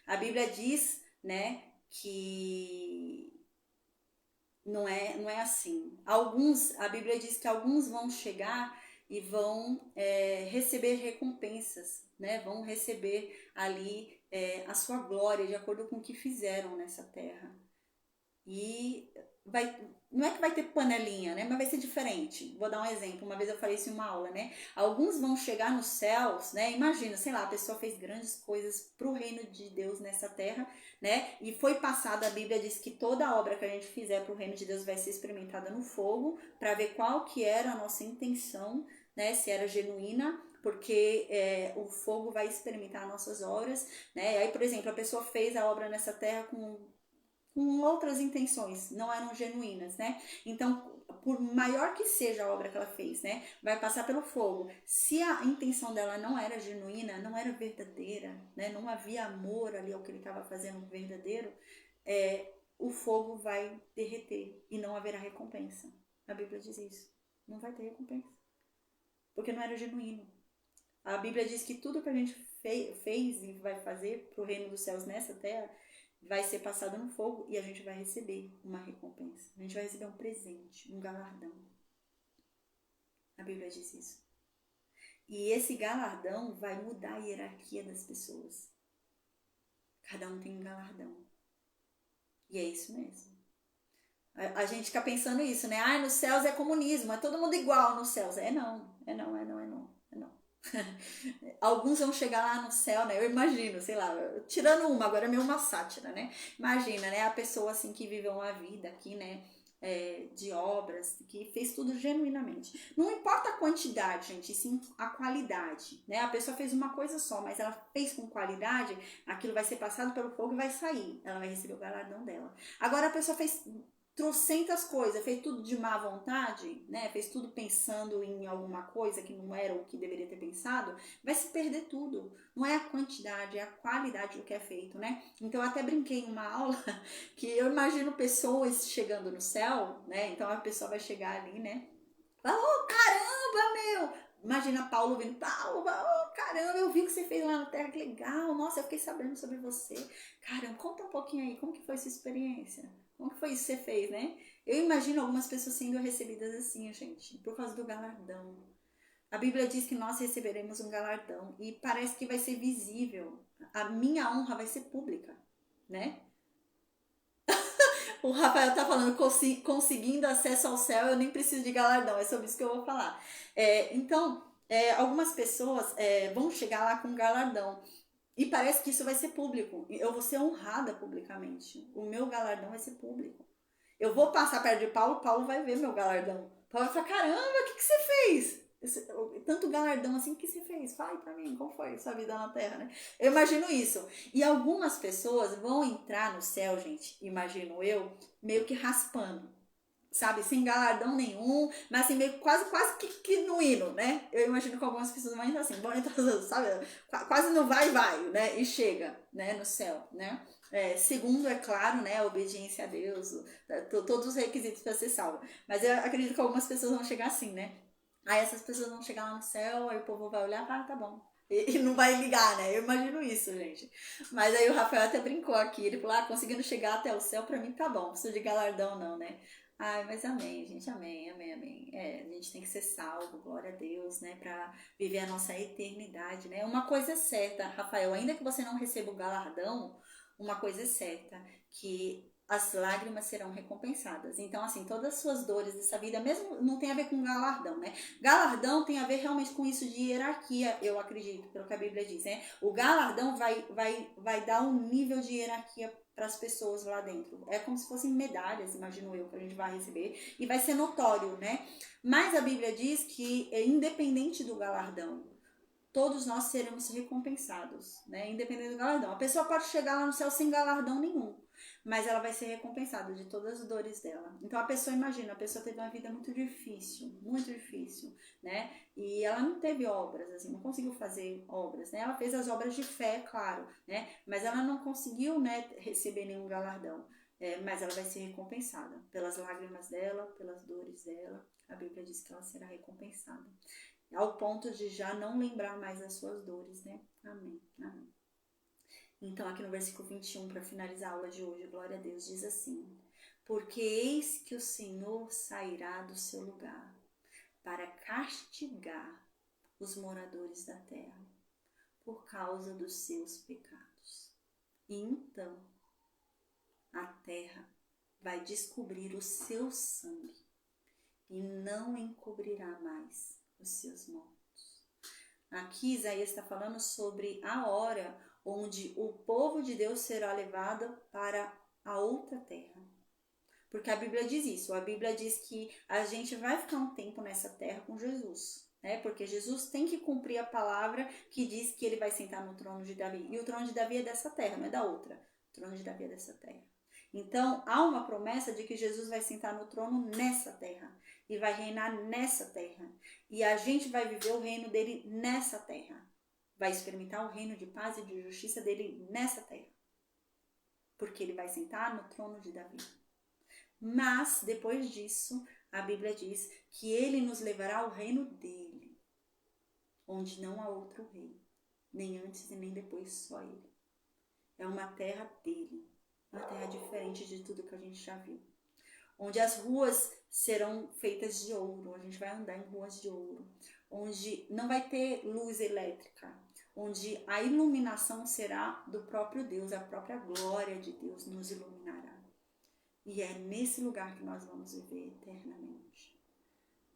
A Bíblia diz, né, que não é assim. A Bíblia diz que alguns vão chegar e vão receber recompensas, né? Vão receber ali a sua glória de acordo com o que fizeram nessa terra. E não é que vai ter panelinha, né? Mas vai ser diferente. Vou dar um exemplo. Uma vez eu falei isso em uma aula, né? Alguns vão chegar nos céus, né? Imagina, sei lá, a pessoa fez grandes coisas pro reino de Deus nessa terra, né? E foi passada, a Bíblia diz que toda obra que a gente fizer pro reino de Deus vai ser experimentada no fogo, para ver qual que era a nossa intenção, né? Se era genuína, porque o fogo vai experimentar nossas obras, né? Aí, por exemplo, a pessoa fez a obra nessa terra com outras intenções, não eram genuínas, né? Então, por maior que seja a obra que ela fez, né, vai passar pelo fogo. Se a intenção dela não era genuína, não era verdadeira, né, não havia amor ali ao que ele estava fazendo verdadeiro, o fogo vai derreter e não haverá recompensa. A Bíblia diz isso. Não vai ter recompensa, porque não era genuíno. A Bíblia diz que tudo que a gente fez e vai fazer para o reino dos céus nessa terra vai ser passado no fogo e a gente vai receber uma recompensa. A gente vai receber um presente, um galardão. A Bíblia diz isso. E esse galardão vai mudar a hierarquia das pessoas. Cada um tem um galardão. E é isso mesmo. A gente fica pensando isso, né? Nos céus é comunismo, é todo mundo igual nos céus. É não. Alguns vão chegar lá no céu, né? Eu imagino, sei lá, tirando uma, agora é meio uma sátira, né? Imagina, né? A pessoa assim que viveu uma vida aqui, né? De obras, que fez tudo genuinamente. Não importa a quantidade, gente, sim a qualidade, né? A pessoa fez uma coisa só, mas ela fez com qualidade, aquilo vai ser passado pelo fogo e vai sair. Ela vai receber o galardão dela. Agora a pessoa fez trocentas coisas, fez tudo de má vontade, né? Fez tudo pensando em alguma coisa que não era o que deveria ter pensado, vai se perder tudo. Não é a quantidade, é a qualidade do que é feito, né? Então eu até brinquei em uma aula que eu imagino pessoas chegando no céu, né? Então a pessoa vai chegar ali, né? Oh, caramba, meu! Imagina Paulo vindo, Paulo, oh, caramba, eu vi o que você fez lá na Terra, que legal, nossa, eu fiquei sabendo sobre você. Caramba, conta um pouquinho aí, como que foi essa experiência? Como que foi isso que você fez, né? Eu imagino algumas pessoas sendo recebidas assim, gente, por causa do galardão. A Bíblia diz que nós receberemos um galardão e parece que vai ser visível. A minha honra vai ser pública, né? O Rafael tá falando, conseguindo acesso ao céu, eu nem preciso de galardão, é sobre isso que eu vou falar. Então, algumas pessoas vão chegar lá com galardão. E parece que isso vai ser público. Eu vou ser honrada publicamente. O meu galardão vai ser público. Eu vou passar perto de Paulo, Paulo vai ver meu galardão. Paulo vai falar, caramba, o que você fez? Tanto galardão assim, o que você fez? Fala aí pra mim, como foi sua vida na Terra, né? Eu imagino isso. E algumas pessoas vão entrar no céu, gente, imagino eu, meio que raspando. Sabe, sem galardão nenhum, mas assim, meio quase que no hino, né? Eu imagino que algumas pessoas vão entrar assim, vão entrar, sabe, quase no vai, né? E chega, né, no céu, né? Segundo, é claro, né, a obediência a Deus, todos os requisitos para ser salvo. Mas eu acredito que algumas pessoas vão chegar assim, né? Aí essas pessoas vão chegar lá no céu, aí o povo vai olhar, tá bom. E não vai ligar, né? Eu imagino isso, gente. Mas aí o Rafael até brincou aqui, ele falou, conseguindo chegar até o céu, pra mim tá bom, não preciso de galardão não, né? Ai, mas amém, gente, amém. A gente tem que ser salvo, glória a Deus, né, pra viver a nossa eternidade, né? Uma coisa é certa, Rafael, ainda que você não receba o galardão, uma coisa é certa, que as lágrimas serão recompensadas. Então, assim, todas as suas dores dessa vida, mesmo não tem a ver com galardão, né? Galardão tem a ver realmente com isso de hierarquia, eu acredito, pelo que a Bíblia diz, né? O galardão vai dar um nível de hierarquia para as pessoas lá dentro. É como se fossem medalhas, imagino eu, que a gente vai receber, e vai ser notório, né? Mas a Bíblia diz que é independente do galardão, todos nós seremos recompensados, né? Independente do galardão. A pessoa pode chegar lá no céu sem galardão nenhum, mas ela vai ser recompensada de todas as dores dela. Então a pessoa, imagina, a pessoa teve uma vida muito difícil, né? E ela não teve obras, assim, não conseguiu fazer obras, né? Ela fez as obras de fé, claro, né? Mas ela não conseguiu, né, receber nenhum galardão. Mas ela vai ser recompensada pelas lágrimas dela, pelas dores dela. A Bíblia diz que ela será recompensada ao ponto de já não lembrar mais as suas dores, né? Amém, amém. Então, aqui no versículo 21, para finalizar a aula de hoje, glória a Deus, diz assim: porque eis que o Senhor sairá do seu lugar para castigar os moradores da terra por causa dos seus pecados. E então a terra vai descobrir o seu sangue e não encobrirá mais os seus mortos. Aqui Isaías está falando sobre a hora onde o povo de Deus será levado para a outra terra. Porque a Bíblia diz isso, a Bíblia diz que a gente vai ficar um tempo nessa terra com Jesus, né? Porque Jesus tem que cumprir a palavra que diz que ele vai sentar no trono de Davi. E o trono de Davi é dessa terra, não é da outra. O trono de Davi é dessa terra. Então, há uma promessa de que Jesus vai sentar no trono nessa terra e vai reinar nessa terra. E a gente vai viver o reino dele nessa terra. Vai experimentar o reino de paz e de justiça dele nessa terra. Porque ele vai sentar no trono de Davi. Mas, depois disso, a Bíblia diz que ele nos levará ao reino dele, onde não há outro rei, nem antes e nem depois, só ele. É uma terra dele. Uma terra diferente de tudo que a gente já viu. Onde as ruas serão feitas de ouro, a gente vai andar em ruas de ouro. Onde não vai ter luz elétrica. Onde a iluminação será do próprio Deus, a própria glória de Deus nos iluminará. E é nesse lugar que nós vamos viver eternamente.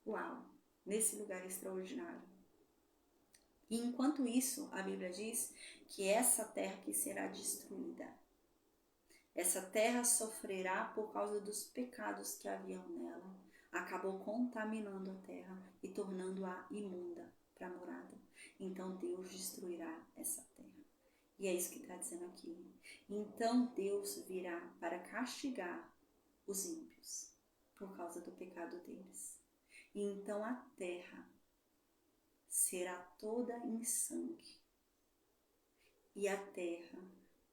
Uau! Nesse lugar extraordinário. E enquanto isso, a Bíblia diz que essa terra que será destruída. Essa terra sofrerá por causa dos pecados que haviam nela. Acabou contaminando a terra e tornando-a imunda para morada. Então Deus destruirá essa terra. E é isso que está dizendo aqui. Então Deus virá para castigar os ímpios por causa do pecado deles. E então a terra será toda em sangue. E a terra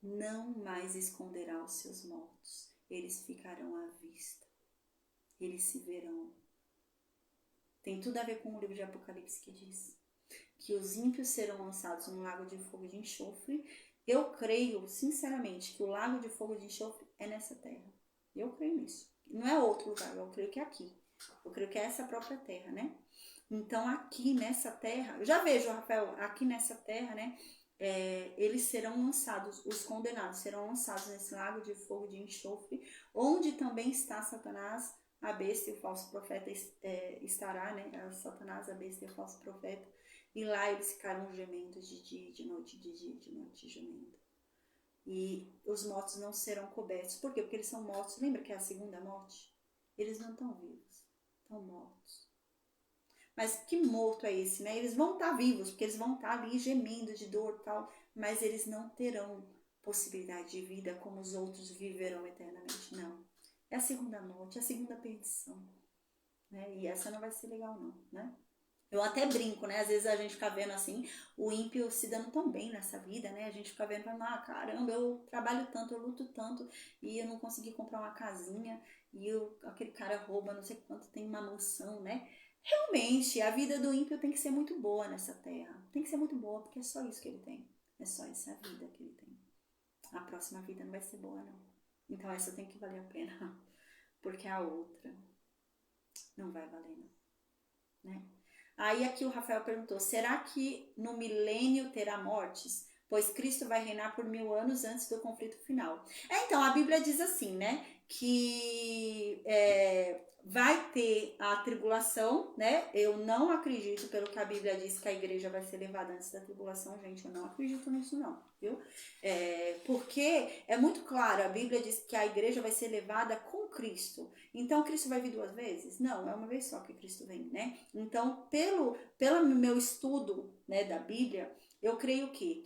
não mais esconderá os seus mortos, eles ficarão à vista, eles se verão. Tem tudo a ver com o livro de Apocalipse que diz que os ímpios serão lançados num lago de fogo e de enxofre. Eu creio, sinceramente, que o lago de fogo e de enxofre é nessa terra. Eu creio nisso. Não é outro lugar, eu creio que é aqui. Eu creio que é essa própria terra, né? Então aqui nessa terra, eu já vejo, Rafael, aqui nessa terra, né? Eles serão lançados, os condenados serão lançados nesse lago de fogo de enxofre, onde também está Satanás, a besta e o falso profeta estará, né? Satanás, a besta e o falso profeta, e lá eles ficarão gemendo de dia, de noite, de dia, de noite, gemendo. E os mortos não serão cobertos. Por quê? Porque eles são mortos. Lembra que é a segunda morte? Eles não estão vivos, estão mortos. Mas que morto é esse, né? Eles vão estar vivos, porque eles vão estar ali gemendo de dor e tal, mas eles não terão possibilidade de vida como os outros viverão eternamente. Não. É a segunda morte, é a segunda perdição. Né? E essa não vai ser legal não, né? Eu até brinco, né? Às vezes a gente fica vendo assim, o ímpio se dando tão bem nessa vida, né? A gente fica vendo, caramba, eu trabalho tanto, eu luto tanto, e eu não consegui comprar uma casinha, e aquele cara rouba não sei quanto, tem uma mansão, né? Realmente, a vida do ímpio tem que ser muito boa nessa terra. Tem que ser muito boa, porque é só isso que ele tem. É só essa vida que ele tem. A próxima vida não vai ser boa, não. Então essa tem que valer a pena, porque a outra não vai valer, não. Né? Aí aqui o Rafael perguntou, será que no milênio terá mortes? pois Cristo vai reinar por 1000 anos antes do conflito final. Então, a Bíblia diz assim, né, que vai ter a tribulação, né? Eu não acredito, pelo que a Bíblia diz, que a igreja vai ser levada antes da tribulação, gente, eu não acredito nisso não, viu? Porque é muito claro, a Bíblia diz que a igreja vai ser levada com Cristo. Então, Cristo vai vir 2 vezes? Não, é uma vez só que Cristo vem, né? Então, pelo meu estudo, né, da Bíblia, eu creio que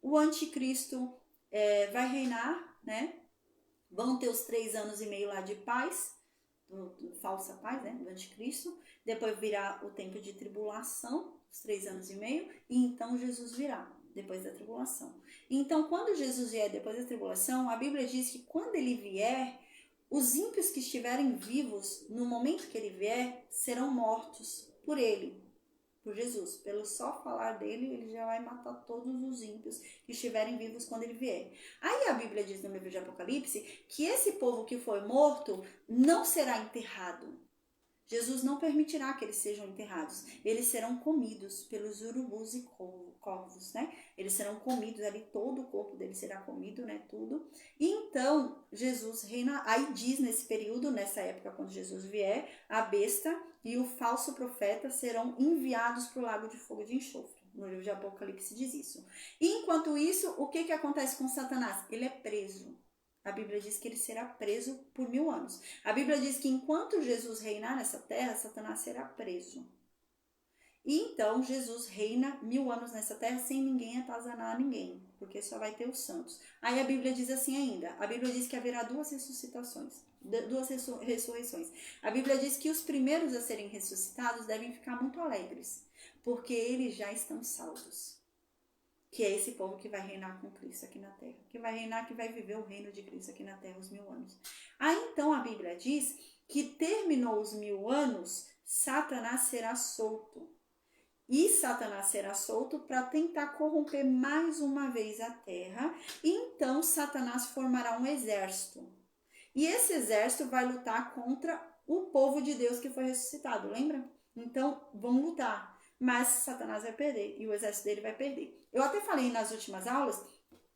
o anticristo vai reinar, né? Vão ter os 3 anos e meio lá de paz, falsa paz, né, do anticristo. Depois virá o tempo de tribulação, os 3 anos e meio, e então Jesus virá depois da tribulação. Então, quando Jesus vier depois da tribulação, a Bíblia diz que quando ele vier, os ímpios que estiverem vivos no momento que ele vier serão mortos por ele, por Jesus. Pelo só falar dele, ele já vai matar todos os ímpios que estiverem vivos quando ele vier. Aí a Bíblia diz no livro de Apocalipse que esse povo que foi morto não será enterrado. Jesus não permitirá que eles sejam enterrados. Eles serão comidos pelos urubus e corvos, né? Eles serão comidos ali, todo o corpo deles será comido, né? Tudo. E então, Jesus reina. Aí diz nesse período, nessa época, quando Jesus vier, a besta e o falso profeta serão enviados para o lago de fogo de enxofre. No livro de Apocalipse diz isso. E enquanto isso, o que acontece com Satanás? Ele é preso. A Bíblia diz que ele será preso por 1000 anos. A Bíblia diz que enquanto Jesus reinar nessa terra, Satanás será preso. E então Jesus reina 1000 anos nessa terra sem ninguém atazanar ninguém, porque só vai ter os santos. Aí a Bíblia diz assim ainda, a Bíblia diz que haverá 2 ressurreições. A Bíblia diz que os primeiros a serem ressuscitados devem ficar muito alegres, porque eles já estão salvos. Que é esse povo que vai reinar com Cristo aqui na terra. Que vai reinar, que vai viver o reino de Cristo aqui na terra os 1000 anos. Aí então a Bíblia diz que terminou os 1000 anos, Satanás será solto. E Satanás será solto para tentar corromper mais uma vez a terra. E então Satanás formará um exército. E esse exército vai lutar contra o povo de Deus que foi ressuscitado, lembra? Então vão lutar. Mas Satanás vai perder e o exército dele vai perder. Eu até falei nas últimas aulas,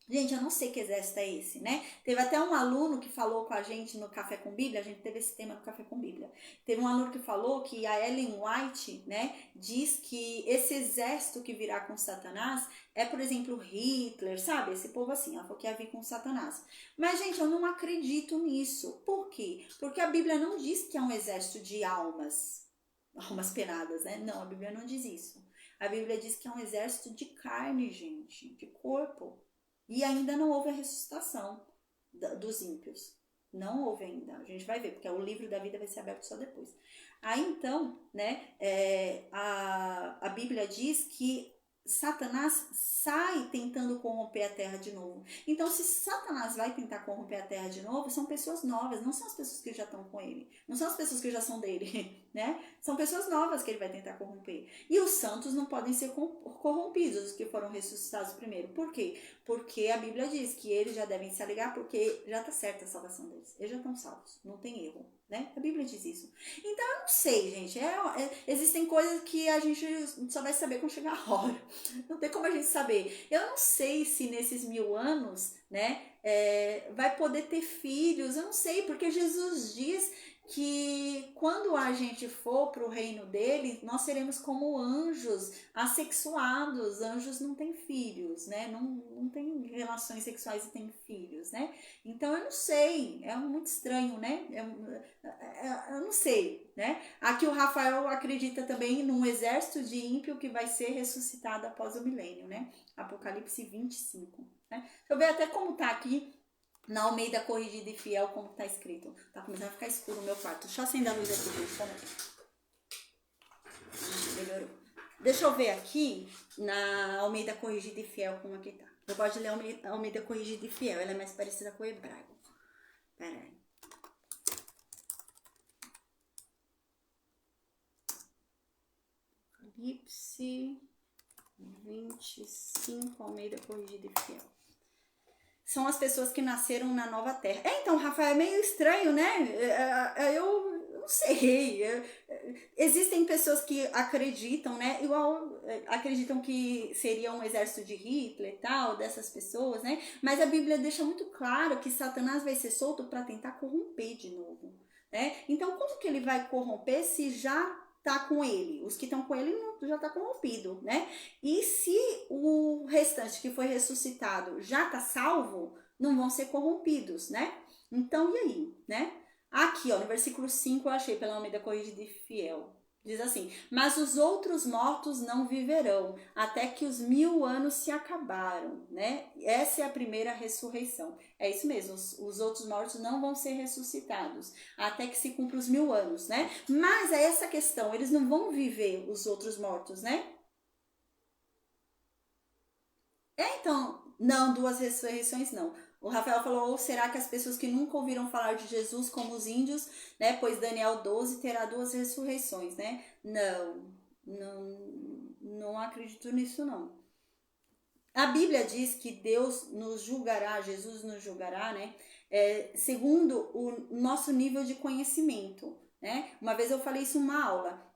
gente, eu não sei que exército é esse, né? Teve até um aluno que falou com a gente no Café com Bíblia, a gente teve esse tema no Café com Bíblia. Teve um aluno que falou que a Ellen White, né, diz que esse exército que virá com Satanás é, por exemplo, Hitler, sabe? Esse povo assim, ela falou que ia vir com Satanás. Mas, gente, eu não acredito nisso. Por quê? Porque a Bíblia não diz que é um exército de almas penadas, né? Não, a Bíblia não diz isso. A Bíblia diz que é um exército de carne, gente, de corpo. E ainda não houve a ressuscitação dos ímpios. Não houve ainda. A gente vai ver, porque o livro da vida vai ser aberto só depois. Aí então, né, a Bíblia diz que Satanás sai tentando corromper a terra de novo. Então, se Satanás vai tentar corromper a terra de novo, são pessoas novas, não são as pessoas que já estão com ele, não são as pessoas que já são dele, né? São pessoas novas que ele vai tentar corromper. E os santos não podem ser corrompidos, os que foram ressuscitados primeiro. Por quê? Porque a Bíblia diz que eles já devem se alegar, porque já está certa a salvação deles. Eles já estão salvos, não tem erro, né? A Bíblia diz isso. Então, eu não sei, gente. Existem coisas que a gente só vai saber quando chegar a hora. Não tem como a gente saber. Eu não sei se nesses 1000 anos, né, vai poder ter filhos. Eu não sei, porque Jesus diz que quando a gente for para o reino dele, nós seremos como anjos assexuados. Anjos não têm filhos, né? Não tem relações sexuais e têm filhos, né? Então eu não sei, é muito estranho, né? Eu não sei, né? Aqui o Rafael acredita também num exército de ímpio que vai ser ressuscitado após o milênio, né? Apocalipse 25, né? Deixa eu ver até como tá aqui na Almeida Corrigida e Fiel, como tá escrito. Tá começando a ficar escuro o meu quarto. Deixa eu acender a luz aqui, gente. Melhorou. Deixa eu ver aqui na Almeida Corrigida e Fiel como aqui tá. Eu gosto de ler a Almeida Corrigida e Fiel. Ela é mais parecida com o hebraico. Pera aí. Apocalipse 25, Almeida Corrigida e Fiel. São as pessoas que nasceram na nova terra. Então, Rafael, é meio estranho, né? Eu não não sei. Existem pessoas que acreditam, né? Igual acreditam que seria um exército de Hitler e tal, dessas pessoas, né? Mas a Bíblia deixa muito claro que Satanás vai ser solto para tentar corromper de novo, né? Então, como que ele vai corromper se já tá com ele? Os que estão com ele já tá corrompido, né? E se o restante que foi ressuscitado já tá salvo, não vão ser corrompidos, né? Então, e aí, né? Aqui, ó, no versículo 5 eu achei pela Almeida Corrigida e Fiel. Diz assim: mas os outros mortos não viverão, até que os 1000 anos se acabaram, né? Essa é a primeira ressurreição. É isso mesmo, os outros mortos não vão ser ressuscitados, até que se cumpra os 1000 anos, né? Mas é essa questão, eles não vão viver, os outros mortos, né? Então, não, duas ressurreições não. O Rafael falou, ou será que as pessoas que nunca ouviram falar de Jesus, como os índios, né? Pois Daniel 12 terá duas ressurreições, né? Não, não acredito nisso, não. A Bíblia diz que Deus nos julgará, Jesus nos julgará, né? Segundo o nosso nível de conhecimento, né? Uma vez eu falei isso em uma aula.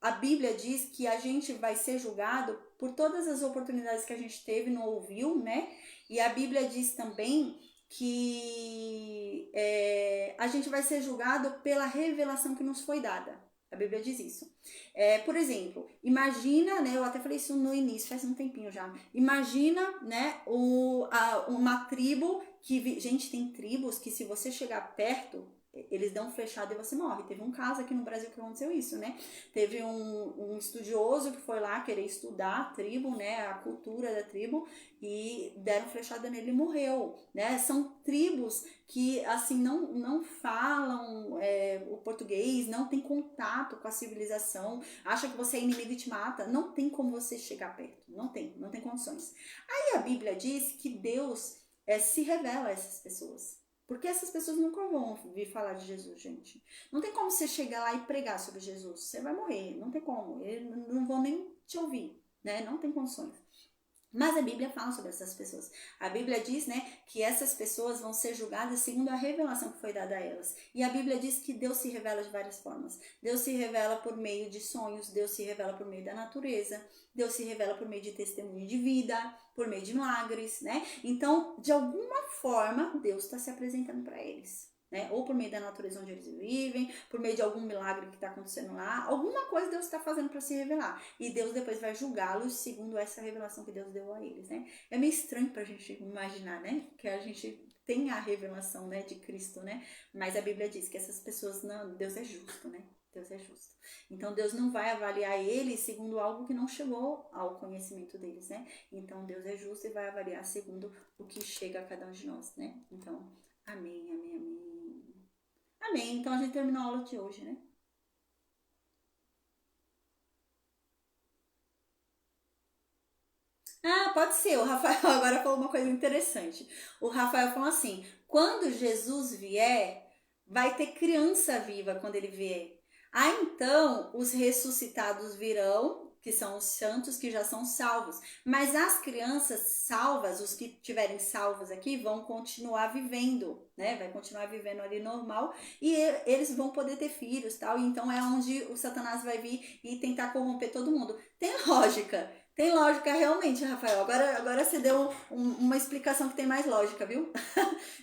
A Bíblia diz que a gente vai ser julgado por todas as oportunidades que a gente teve, não ouviu, né? E a Bíblia diz também que a gente vai ser julgado pela revelação que nos foi dada. A Bíblia diz isso. Por exemplo, imagina, né? Eu até falei isso no início, faz um tempinho já. Imagina, né? Uma tribo que, gente, tem tribos que se você chegar perto, eles dão flechada e você morre. Teve um caso aqui no Brasil que aconteceu isso, né? Teve um estudioso que foi lá querer estudar a tribo, né? A cultura da tribo, e deram flechada nele e morreu, né? São tribos que, assim, não falam o português, não tem contato com a civilização, acha que você é inimigo e te mata, não tem como você chegar perto, não tem condições. Aí a Bíblia diz que Deus se revela a essas pessoas. Porque essas pessoas nunca vão ouvir falar de Jesus, gente. Não tem como você chegar lá e pregar sobre Jesus. Você vai morrer, não tem como. Eles não vão nem te ouvir, né? Não tem condições. Mas a Bíblia fala sobre essas pessoas. A Bíblia diz, né, que essas pessoas vão ser julgadas segundo a revelação que foi dada a elas. E a Bíblia diz que Deus se revela de várias formas. Deus se revela por meio de sonhos, Deus se revela por meio da natureza, Deus se revela por meio de testemunho de vida, por meio de milagres, né? Então, de alguma forma, Deus está se apresentando para eles. Né? Ou por meio da natureza onde eles vivem, por meio de algum milagre que está acontecendo lá, alguma coisa Deus está fazendo para se revelar. E Deus depois vai julgá-los segundo essa revelação que Deus deu a eles, né? É meio estranho para a gente imaginar, né? Que a gente tem a revelação, né, de Cristo, né? Mas a Bíblia diz que essas pessoas, não, Deus é justo, né? Deus é justo. Então Deus não vai avaliar eles segundo algo que não chegou ao conhecimento deles, né? Então Deus é justo e vai avaliar segundo o que chega a cada um de nós, né? Então, amém, amém, amém. Amém. Então a gente terminou a aula de hoje, né? Ah, pode ser. O Rafael agora falou uma coisa interessante. O Rafael falou assim: quando Jesus vier, vai ter criança viva quando ele vier. Ah, então os ressuscitados virão, que são os santos que já são salvos. Mas as crianças salvas, os que tiverem salvos aqui, vão continuar vivendo, né? Vai continuar vivendo ali normal e eles vão poder ter filhos, tal. E então é onde o Satanás vai vir e tentar corromper todo mundo. Tem lógica. Tem lógica realmente, Rafael. Agora você deu uma explicação que tem mais lógica, viu?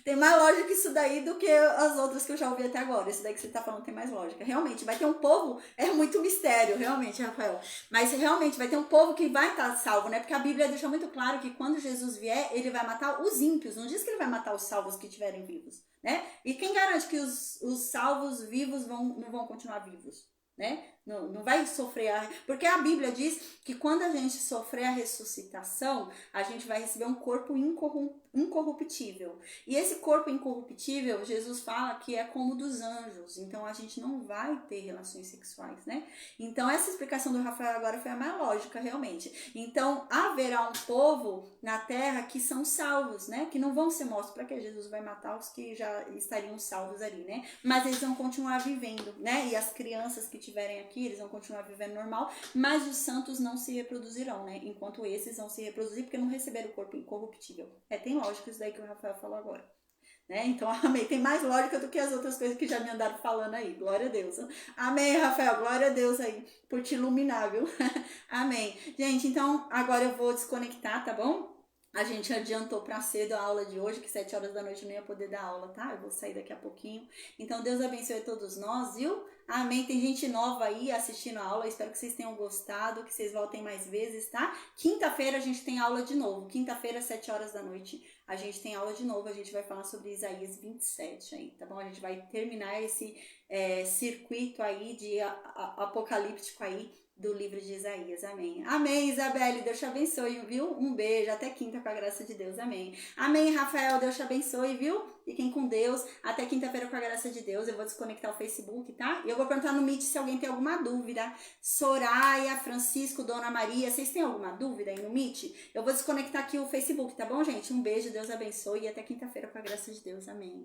Tem mais lógica isso daí do que as outras que eu já ouvi até agora. Esse daí que você tá falando tem mais lógica. Realmente, vai ter um povo, é muito mistério, realmente, Rafael. Mas realmente vai ter um povo que vai estar salvo, né? Porque a Bíblia deixa muito claro que quando Jesus vier, ele vai matar os ímpios. Não diz que ele vai matar os salvos que estiverem vivos, né? E quem garante que os salvos vivos não vão continuar vivos? Né? Não vai sofrer porque a Bíblia diz que quando a gente sofrer a ressuscitação, a gente vai receber um corpo incorruptível. E esse corpo incorruptível, Jesus fala que é como dos anjos. Então a gente não vai ter relações sexuais, né? Então essa explicação do Rafael agora foi a mais lógica, realmente. Então haverá um povo na terra que são salvos, né? Que não vão ser mortos, para que Jesus vai matar os que já estariam salvos ali, né? Mas eles vão continuar vivendo, né? E as crianças que tiverem aqui, eles vão continuar vivendo normal, mas os santos não se reproduzirão, né? Enquanto esses vão se reproduzir porque não receberam o corpo incorruptível. Tem lógica isso daí que o Rafael falou agora. né? Então, amém. Tem mais lógica do que as outras coisas que já me andaram falando aí. Glória a Deus. Amém, Rafael. Glória a Deus aí por te iluminar, viu? Amém. Gente, então agora eu vou desconectar, tá bom? A gente adiantou para cedo a aula de hoje, que 7 horas da noite eu não ia poder dar aula, tá? Eu vou sair daqui a pouquinho. Então, Deus abençoe todos nós, viu? Amém. Tem gente nova aí assistindo a aula. Espero que vocês tenham gostado, que vocês voltem mais vezes, tá? Quinta-feira a gente tem aula de novo. Quinta-feira, 7 horas da noite, a gente tem aula de novo. A gente vai falar sobre Isaías 27 aí, tá bom? A gente vai terminar esse circuito aí de apocalíptico aí do livro de Isaías, amém. Amém, Isabelle, Deus te abençoe, viu? Um beijo, até quinta com a graça de Deus, amém. Amém, Rafael, Deus te abençoe, viu? Fiquem com Deus, até quinta-feira com a graça de Deus. Eu vou desconectar o Facebook, tá? E eu vou perguntar no Meet se alguém tem alguma dúvida. Soraya, Francisco, Dona Maria, vocês têm alguma dúvida aí no Meet? Eu vou desconectar aqui o Facebook, tá bom, gente? Um beijo, Deus abençoe e até quinta-feira com a graça de Deus, amém.